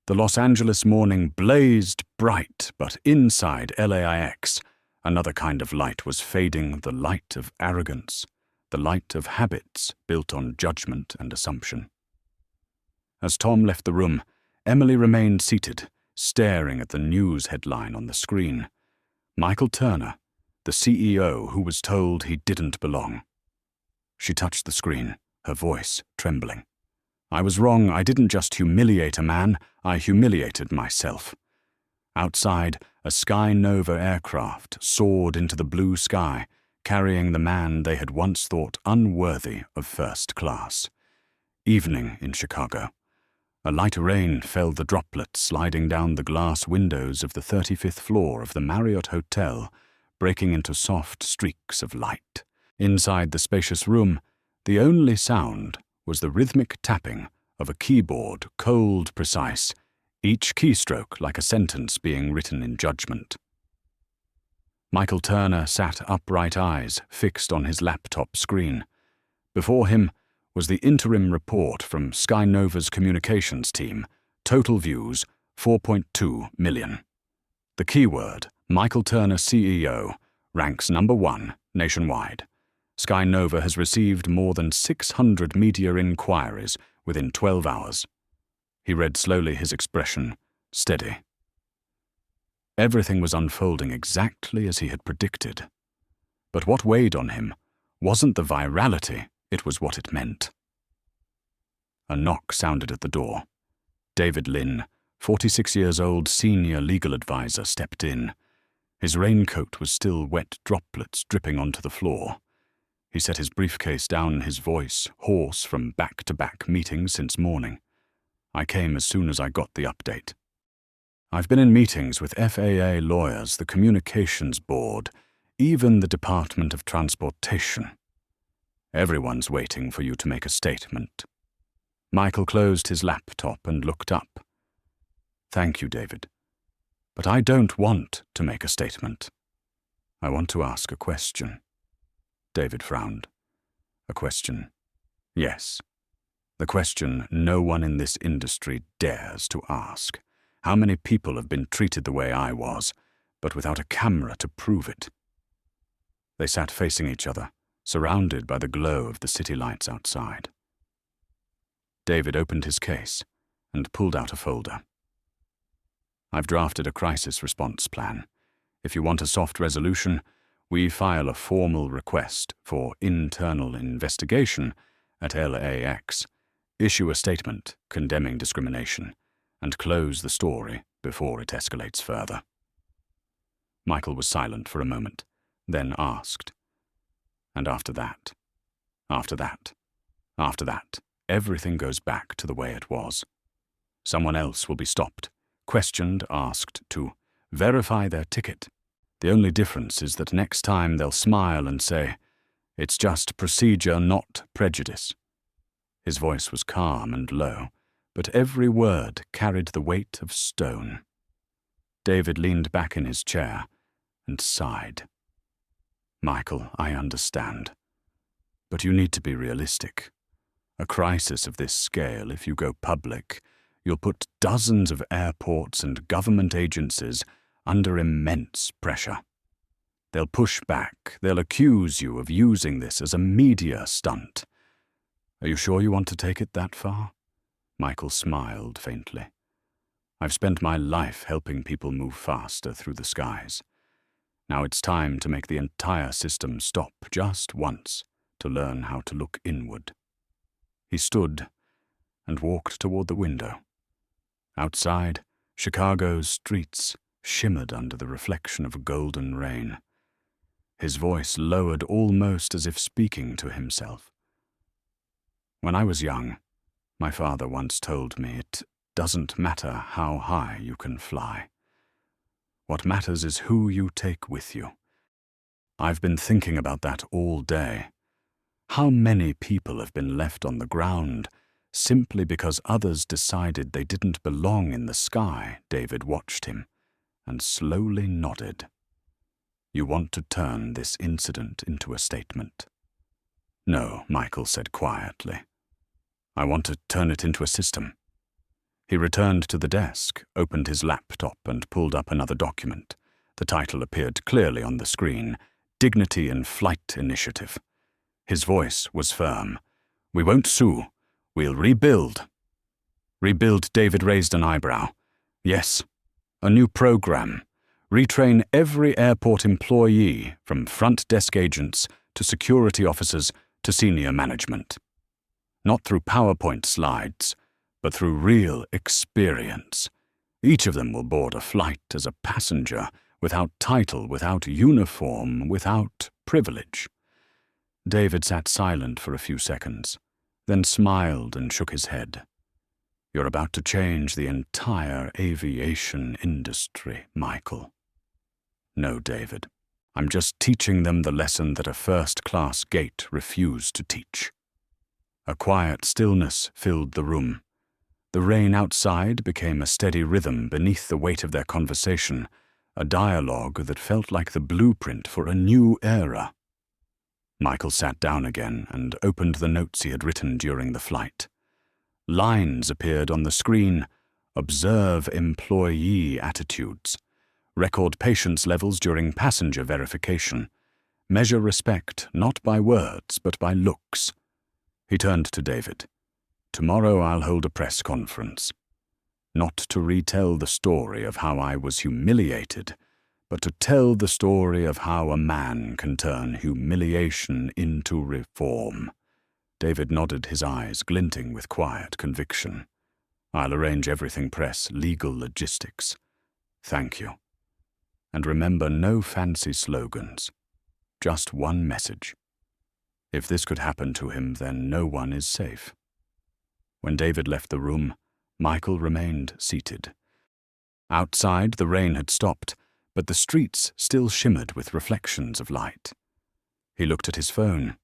The Los Angeles morning blazed bright, but inside LAX, another kind of light was fading, the light of arrogance, the light of habits built on judgment and assumption. As Tom left the room, Emily remained seated, staring at the news headline on the screen. Michael Turner, the CEO who was told he didn't belong. She touched the screen, her voice trembling. I was wrong. I didn't just humiliate a man, I humiliated myself. Outside, a Sky Nova aircraft soared into the blue sky, carrying the man they had once thought unworthy of first class. Evening in Chicago. A light rain fell, the droplets sliding down the glass windows of the 35th floor of the Marriott Hotel, breaking into soft streaks of light. Inside the spacious room, the only sound was the rhythmic tapping of a keyboard, cold, precise, each keystroke like a sentence being written in judgment. Michael Turner sat upright, eyes fixed on his laptop screen. Before him was the interim report from Sky Nova's communications team, total views 4.2 million. The keyword, Michael Turner CEO, ranks number 1 nationwide. Sky Nova has received more than 600 media inquiries within 12 hours. He read slowly, his expression steady. Everything was unfolding exactly as he had predicted. But what weighed on him wasn't the virality, it was what it meant. A knock sounded at the door. David Lynn, 46 years old senior legal advisor, stepped in. His raincoat was still wet droplets dripping onto the floor. He set his briefcase down, his voice hoarse from back-to-back meetings since morning. I came as soon as I got the update. I've been in meetings with FAA lawyers, the Communications Board, even the Department of Transportation. Everyone's waiting for you to make a statement. Michael closed his laptop and looked up. Thank you, David. But I don't want to make a statement. I want to ask a question. David frowned. A question? Yes. The question no one in this industry dares to ask. How many people have been treated the way I was, but without a camera to prove it? They sat facing each other, surrounded by the glow of the city lights outside. David opened his case and pulled out a folder. I've drafted a crisis response plan. If you want a soft resolution, we file a formal request for internal investigation at LAX, issue a statement condemning discrimination, and close the story before it escalates further. Michael was silent for a moment, then asked, "And after that? After that? After that, everything goes back to the way it was. Someone else will be stopped, questioned, asked to verify their ticket. The only difference is that next time they'll smile and say, 'It's just procedure, not prejudice.'" His voice was calm and low, but every word carried the weight of stone. David leaned back in his chair and sighed. "Michael, I understand. But you need to be realistic. A crisis of this scale, if you go public, you'll put dozens of airports and government agencies under immense pressure. They'll push back. They'll accuse you of using this as a media stunt. Are you sure you want to take it that far?" Michael smiled faintly. "I've spent my life helping people move faster through the skies. Now it's time to make the entire system stop just once to learn how to look inward." He stood and walked toward the window. Outside, Chicago's streets shimmered under the reflection of golden rain. His voice lowered almost as if speaking to himself. "When I was young, my father once told me it doesn't matter how high you can fly. What matters is who you take with you. I've been thinking about that all day. How many people have been left on the ground simply because others decided they didn't belong in the sky?" David watched him and slowly nodded. "You want to turn this incident into a statement?" "No," Michael said quietly. "I want to turn it into a system." He returned to the desk, opened his laptop, and pulled up another document. The title appeared clearly on the screen: Dignity in Flight Initiative. His voice was firm. "We won't sue. We'll rebuild." "Rebuild?" David raised an eyebrow. "Yes. A new program. Retrain every airport employee, from front desk agents to security officers to senior management. Not through PowerPoint slides, but through real experience. Each of them will board a flight as a passenger, without title, without uniform, without privilege." David sat silent for a few seconds, then smiled and shook his head. "You're about to change the entire aviation industry, Michael." "No, David. I'm just teaching them the lesson that a first-class gate refused to teach." A quiet stillness filled the room. The rain outside became a steady rhythm beneath the weight of their conversation, a dialogue that felt like the blueprint for a new era. Michael sat down again and opened the notes he had written during the flight. Lines appeared on the screen: observe employee attitudes, record patience levels during passenger verification, measure respect not by words but by looks. He turned to David. "Tomorrow I'll hold a press conference. Not to retell the story of how I was humiliated, but to tell the story of how a man can turn humiliation into reform." David nodded, his eyes glinting with quiet conviction. "I'll arrange everything, press, legal logistics. Thank you. And remember, no fancy slogans. Just one message. If this could happen to him, then no one is safe." When David left the room, Michael remained seated. Outside, the rain had stopped, but the streets still shimmered with reflections of light. He looked at his phone.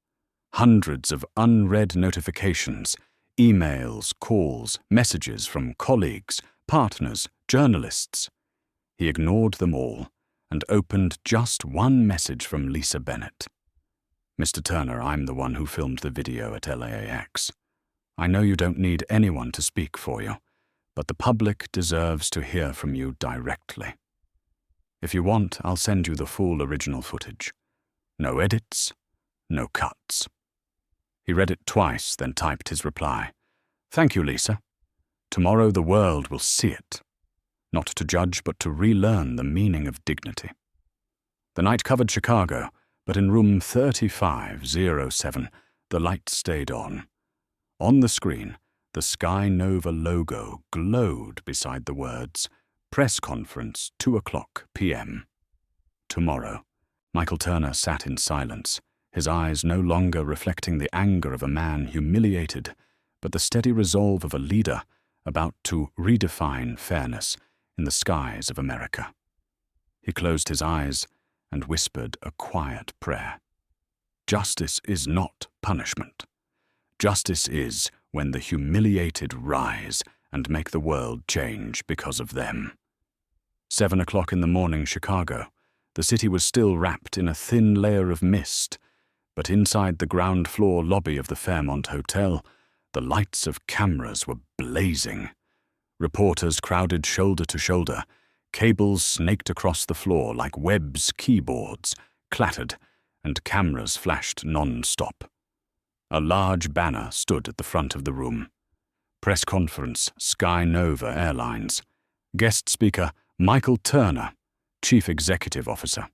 Hundreds of unread notifications, emails, calls, messages from colleagues, partners, journalists. He ignored them all and opened just one message from Lisa Bennett. "Mr. Turner, I'm the one who filmed the video at LAX. I know you don't need anyone to speak for you, but the public deserves to hear from you directly. If you want, I'll send you the full original footage. No edits, no cuts." He read it twice, then typed his reply. Thank you, Lisa. Tomorrow the world will see it. Not to judge, but to relearn the meaning of dignity. The night covered Chicago, but in room 3507, the light stayed on. On the screen, the Sky Nova logo glowed beside the words, Press Conference, 2:00 p.m. Tomorrow. Michael Turner sat in silence, his eyes no longer reflecting the anger of a man humiliated, but the steady resolve of a leader about to redefine fairness in the skies of America. He closed his eyes and whispered a quiet prayer. Justice is not punishment. Justice is when the humiliated rise and make the world change because of them. 7:00 in the morning, Chicago. The city was still wrapped in a thin layer of mist, but inside the ground floor lobby of the Fairmont Hotel, the lights of cameras were blazing. Reporters crowded shoulder to shoulder. Cables snaked across the floor like webs, keyboards clattered, and cameras flashed non-stop. A large banner stood at the front of the room. Press Conference, Sky Nova Airlines. Guest speaker, Michael Turner, Chief Executive Officer.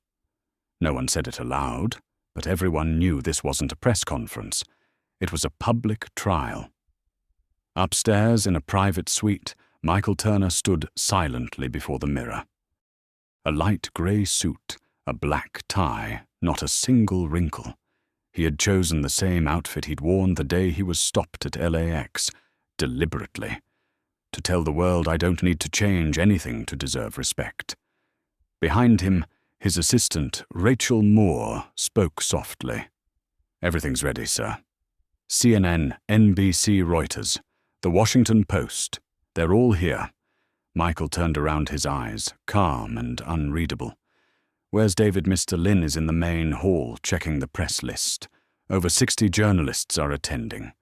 No one said it aloud, but everyone knew this wasn't a press conference. It was a public trial. Upstairs in a private suite, Michael Turner stood silently before the mirror. A light grey suit, a black tie, not a single wrinkle. He had chosen the same outfit he'd worn the day he was stopped at LAX, deliberately. To tell the world I don't need to change anything to deserve respect. Behind him, his assistant, Rachel Moore, spoke softly. Everything's ready, sir. CNN, NBC, Reuters, The Washington Post. They're all here. Michael turned around his eyes, calm and unreadable. Where's David? Mr. Lynn is in the main hall checking the press list. Over 60 journalists are attending.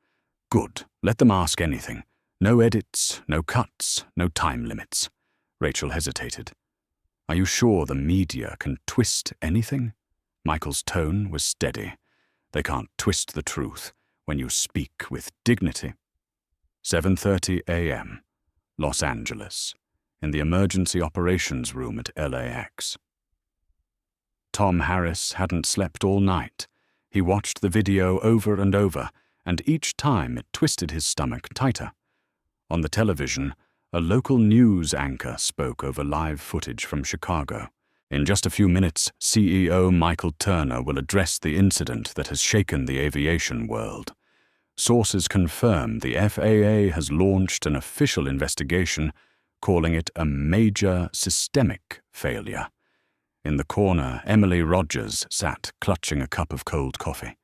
Good. Let them ask anything. No edits, no cuts, no time limits. Rachel hesitated. Are you sure the media can twist anything? Michael's tone was steady. They can't twist the truth when you speak with dignity. 7:30 a.m. Los Angeles, in the emergency operations room at LAX. Tom Harris hadn't slept all night. He watched the video over and over, and each time it twisted his stomach tighter. On the television, a local news anchor spoke over live footage from Chicago. In just a few minutes, CEO Michael Turner will address the incident that has shaken the aviation world. Sources confirm the FAA has launched an official investigation, calling it a major systemic failure. In the corner, Emily Rogers sat clutching a cup of cold coffee.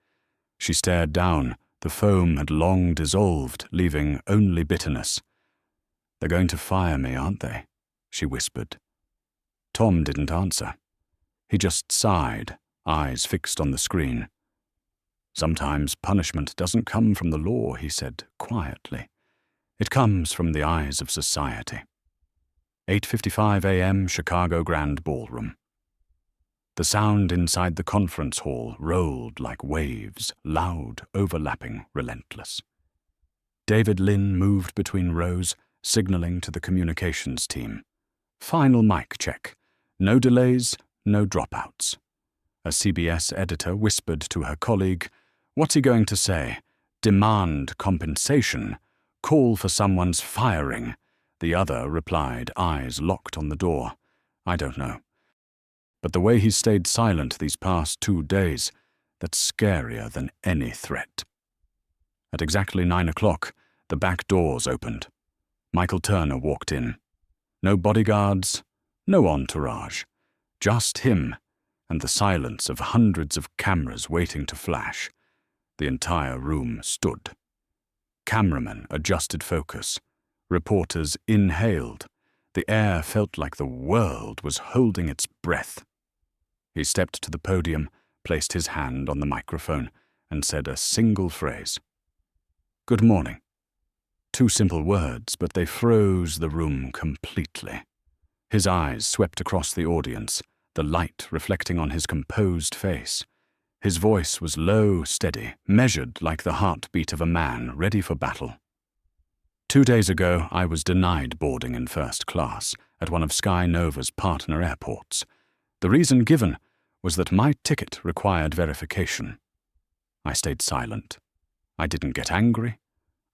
She stared down. The foam had long dissolved, leaving only bitterness. They're going to fire me, aren't they? She whispered. Tom didn't answer. He just sighed, eyes fixed on the screen. Sometimes punishment doesn't come from the law, he said quietly. It comes from the eyes of society. 8:55 a.m. Chicago Grand Ballroom. The sound inside the conference hall rolled like waves, loud, overlapping, relentless. David Lynn moved between rows, signaling to the communications team. Final mic check. No delays, no dropouts. A CBS editor whispered to her colleague, "What's he going to say? Demand compensation. Call for someone's firing." The other replied, eyes locked on the door. "I don't know. But the way he's stayed silent these past 2 days, that's scarier than any threat." At exactly 9 o'clock, the back doors opened. Michael Turner walked in. No bodyguards, no entourage. Just him and the silence of hundreds of cameras waiting to flash. The entire room stood. Cameramen adjusted focus. Reporters inhaled. The air felt like the world was holding its breath. He stepped to the podium, placed his hand on the microphone, and said a single phrase. "Good morning." 2 simple words, but they froze the room completely. His eyes swept across the audience, the light reflecting on his composed face. His voice was low, steady, measured like the heartbeat of a man ready for battle. 2 days ago, I was denied boarding in first class at one of Sky Nova's partner airports. The reason given was that my ticket required verification. I stayed silent. I didn't get angry.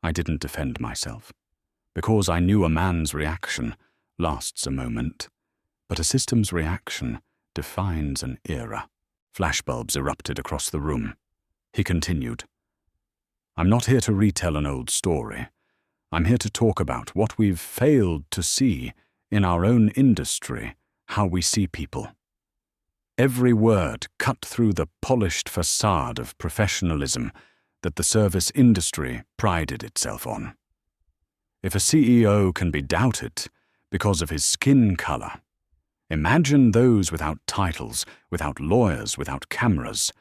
I didn't defend myself. Because I knew a man's reaction lasts a moment, but a system's reaction defines an era. Flashbulbs erupted across the room. He continued, "I'm not here to retell an old story. I'm here to talk about what we've failed to see in our own industry, how we see people." Every word cut through the polished facade of professionalism that the service industry prided itself on. If a CEO can be doubted because of his skin color, imagine those without titles, without lawyers, without cameras.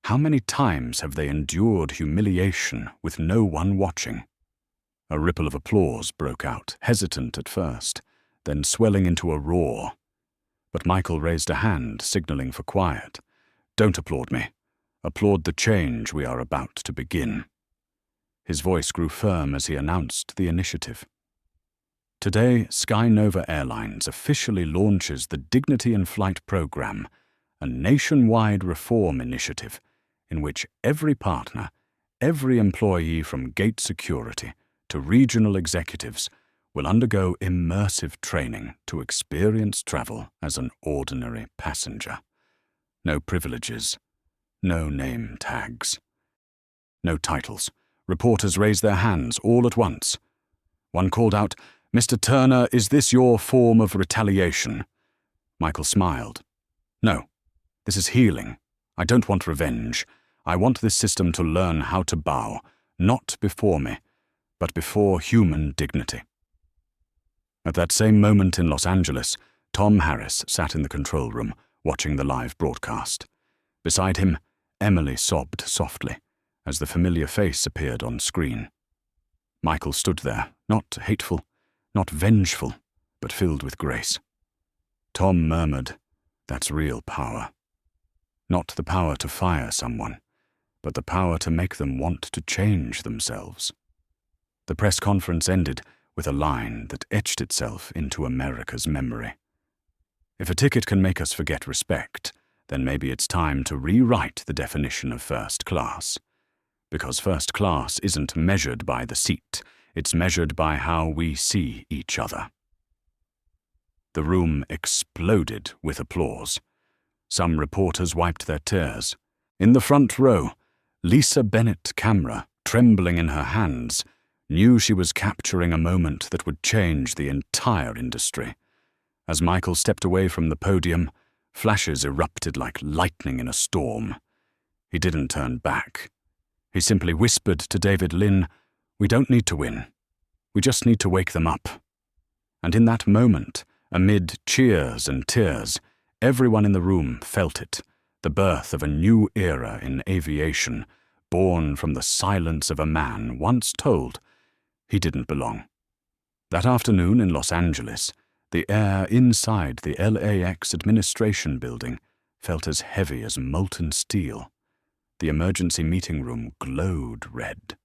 How many times have they endured humiliation with no one watching? A ripple of applause broke out, hesitant at first, then swelling into a roar. But Michael raised a hand, signaling for quiet. "Don't applaud me. Applaud the change we are about to begin." His voice grew firm as he announced the initiative. Today, Sky Nova Airlines officially launches the Dignity in Flight program, a nationwide reform initiative in which every partner, every employee from gate security to regional executives will undergo immersive training to experience travel as an ordinary passenger. No privileges, no name tags, no titles. Reporters raised their hands all at once. One called out, "Mr. Turner, is this your form of retaliation?" Michael smiled. "No, this is healing. I don't want revenge. I want this system to learn how to bow, not before me, but before human dignity." At that same moment in Los Angeles, Tom Harris sat in the control room, watching the live broadcast. Beside him, Emily sobbed softly as the familiar face appeared on screen. Michael stood there, not hateful, not vengeful, but filled with grace. Tom murmured, "That's real power. Not the power to fire someone, but the power to make them want to change themselves." The press conference ended with a line that etched itself into America's memory. If a ticket can make us forget respect, then maybe it's time to rewrite the definition of first class. Because first class isn't measured by the seat, it's measured by how we see each other. The room exploded with applause. Some reporters wiped their tears. In the front row, Lisa Bennett, camera trembling in her hands, knew she was capturing a moment that would change the entire industry. As Michael stepped away from the podium, flashes erupted like lightning in a storm. He didn't turn back. He simply whispered to David Lynn, "We don't need to win. We just need to wake them up." And in that moment, amid cheers and tears, everyone in the room felt it, the birth of a new era in aviation, born from the silence of a man once told he didn't belong. That afternoon in Los Angeles, the air inside the LAX administration building felt as heavy as molten steel. The emergency meeting room glowed red.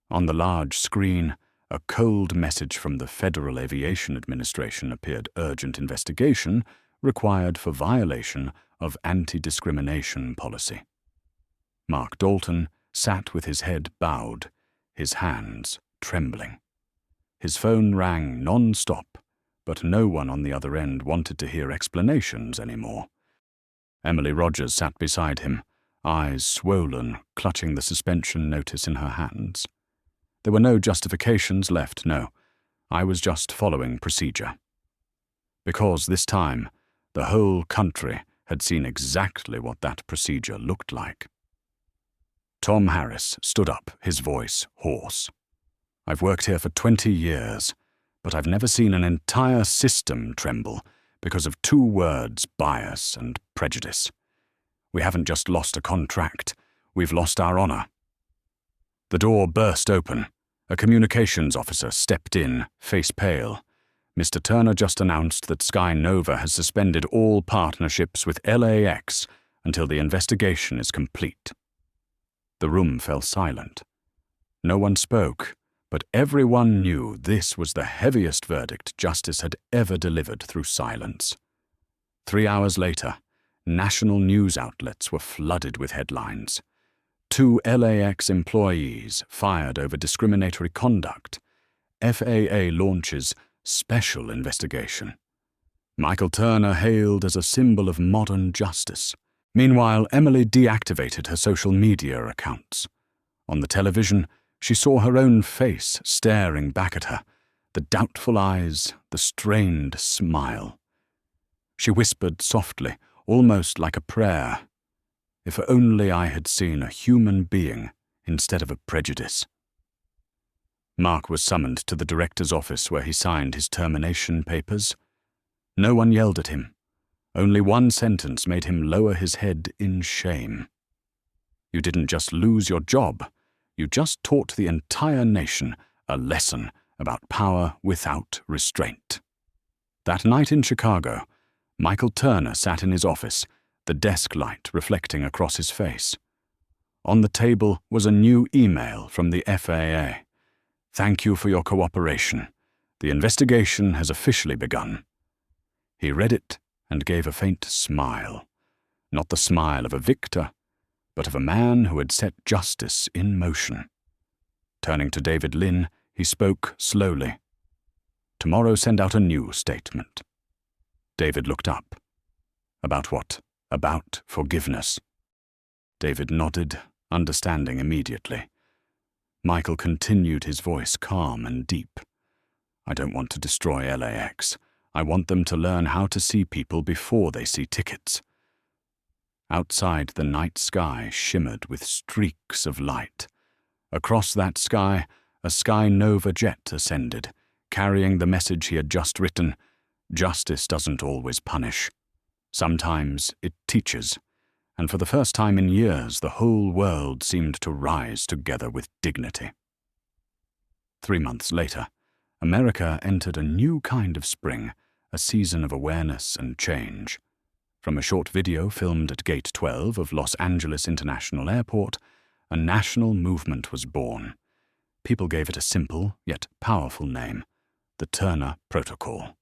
On the large screen, a cold message from the Federal Aviation Administration appeared: urgent investigation required for violation of anti-discrimination policy. Mark Dalton sat with his head bowed, his hands trembling. His phone rang non-stop, but no one on the other end wanted to hear explanations anymore. Emily Rogers sat beside him, eyes swollen, clutching the suspension notice in her hands. There were no justifications left, no. I was just following procedure. Because this time, the whole country had seen exactly what that procedure looked like. Tom Harris stood up, his voice hoarse. "I've worked here for 20 years, but I've never seen an entire system tremble because of 2 words, bias and prejudice. We haven't just lost a contract, we've lost our honor." The door burst open. A communications officer stepped in, face pale. "Mr. Turner just announced that Sky Nova has suspended all partnerships with LAX until the investigation is complete." The room fell silent. No one spoke, But everyone knew this was the heaviest verdict justice had ever delivered through silence. 3 hours later, national news outlets were flooded with headlines. 2 LAX employees fired over discriminatory conduct. FAA launches special investigation. Michael Turner hailed as a symbol of modern justice. Meanwhile, Emily deactivated her social media accounts. On the television, she saw her own face staring back at her, the doubtful eyes, the strained smile. She whispered softly, almost like a prayer, "If only I had seen a human being instead of a prejudice." Mark was summoned to the director's office where he signed his termination papers. No one yelled at him. Only one sentence made him lower his head in shame. "You didn't just lose your job. You just taught the entire nation a lesson about power without restraint." That night in Chicago, Michael Turner sat in his office, the desk light reflecting across his face. On the table was a new email from the FAA. "Thank you for your cooperation. The investigation has officially begun." He read it and gave a faint smile. Not the smile of a victor, but of a man who had set justice in motion. Turning to David Lynn, he spoke slowly. "Tomorrow send out a new statement." David looked up. "About what?" "About forgiveness." David nodded, understanding immediately. Michael continued, his voice calm and deep. "I don't want to destroy LAX. I want them to learn how to see people before they see tickets." Outside, the night sky shimmered with streaks of light. Across that sky, a Sky Nova jet ascended, carrying the message he had just written: "Justice doesn't always punish. Sometimes it teaches." And for the first time in years, the whole world seemed to rise together with dignity. 3 months later, America entered a new kind of spring, a season of awareness and change. From a short video filmed at Gate 12 of Los Angeles International Airport, a national movement was born. People gave it a simple yet powerful name: the Turner Protocol.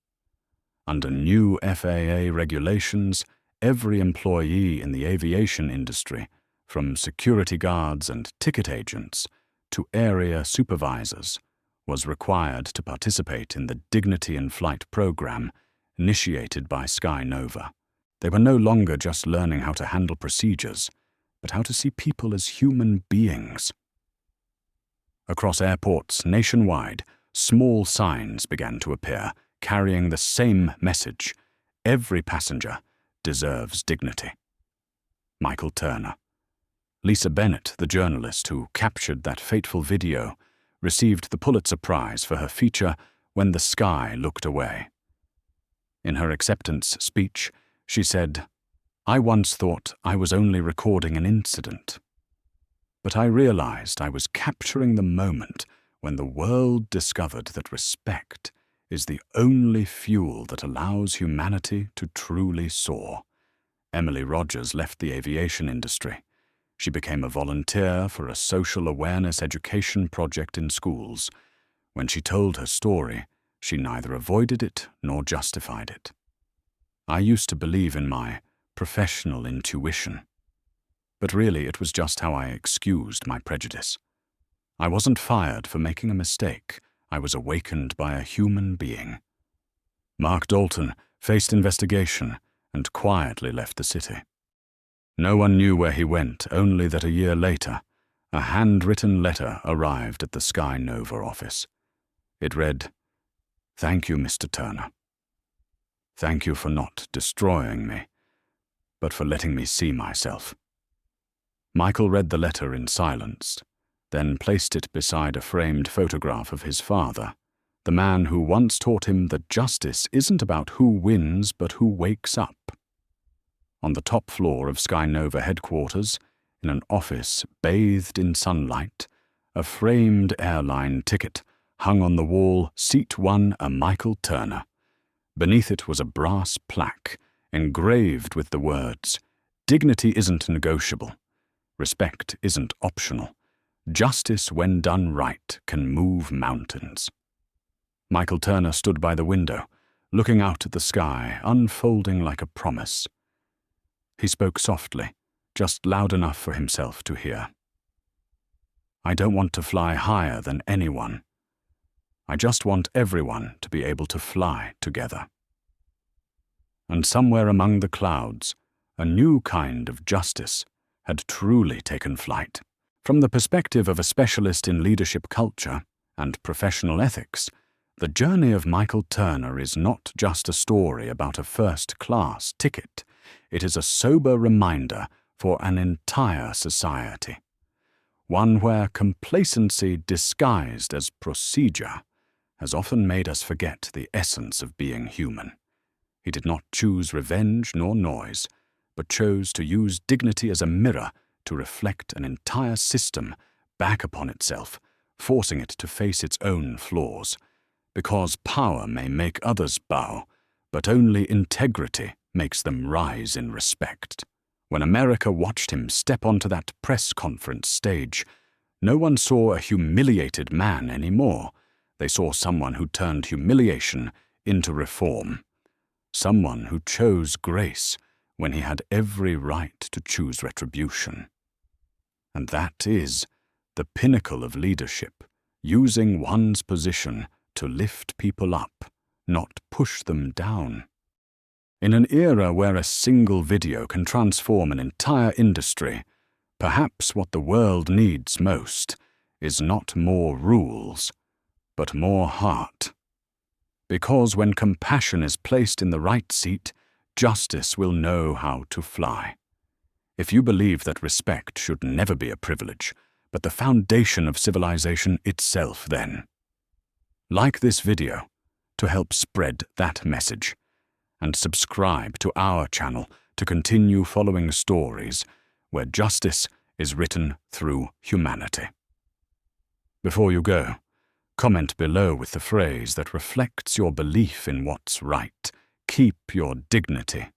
Under new FAA regulations, every employee in the aviation industry, from security guards and ticket agents to area supervisors, was required to participate in the Dignity in Flight program initiated by Sky Nova. They were no longer just learning how to handle procedures, but how to see people as human beings. Across airports nationwide, small signs began to appear, carrying the same message: every passenger deserves dignity. Michael Turner. Lisa Bennett, the journalist who captured that fateful video, received the Pulitzer Prize for her feature When the Sky Looked Away. In her acceptance speech, she said, "I once thought I was only recording an incident. But I realized I was capturing the moment when the world discovered that respect is the only fuel that allows humanity to truly soar." Emily Rogers left the aviation industry. She became a volunteer for a social awareness education project in schools. When she told her story, she neither avoided it nor justified it. "I used to believe in my professional intuition. But really, it was just how I excused my prejudice. I wasn't fired for making a mistake. I was awakened by a human being." Mark Dalton faced investigation and quietly left the city. No one knew where he went, only that a year later, a handwritten letter arrived at the Sky Nova office. It read, "Thank you, Mr. Turner. Thank you for not destroying me, but for letting me see myself." Michael read the letter in silence, then placed it beside a framed photograph of his father, the man who once taught him that justice isn't about who wins but who wakes up. On the top floor of Sky Nova headquarters, in an office bathed in sunlight, a framed airline ticket hung on the wall, "Seat 1, a Michael Turner." Beneath it was a brass plaque, engraved with the words, "Dignity isn't negotiable. Respect isn't optional. Justice, when done right, can move mountains. Michael Turner stood by the window, looking out at the sky, unfolding like a promise. He spoke softly, just loud enough for himself to hear. I don't want to fly higher than anyone. I just want everyone to be able to fly together. And somewhere among the clouds, a new kind of justice had truly taken flight. From the perspective of a specialist in leadership culture and professional ethics, the journey of Michael Turner is not just a story about a first-class ticket. It is a sober reminder for an entire society. One where complacency disguised as procedure has often made us forget the essence of being human. He did not choose revenge nor noise, but chose to use dignity as a mirror to reflect an entire system back upon itself, forcing it to face its own flaws. Because power may make others bow, but only integrity makes them rise in respect. When America watched him step onto that press conference stage, no one saw a humiliated man anymore. They saw someone who turned humiliation into reform. Someone who chose grace when he had every right to choose retribution. And that is the pinnacle of leadership, using one's position to lift people up, not push them down. In an era where a single video can transform an entire industry, perhaps what the world needs most is not more rules, but more heart. Because when compassion is placed in the right seat, justice will know how to fly. If you believe that respect should never be a privilege, but the foundation of civilization itself, then like this video to help spread that message, and subscribe to our channel to continue following stories where justice is written through humanity. Before you go, comment below with the phrase that reflects your belief in what's right. Keep your dignity.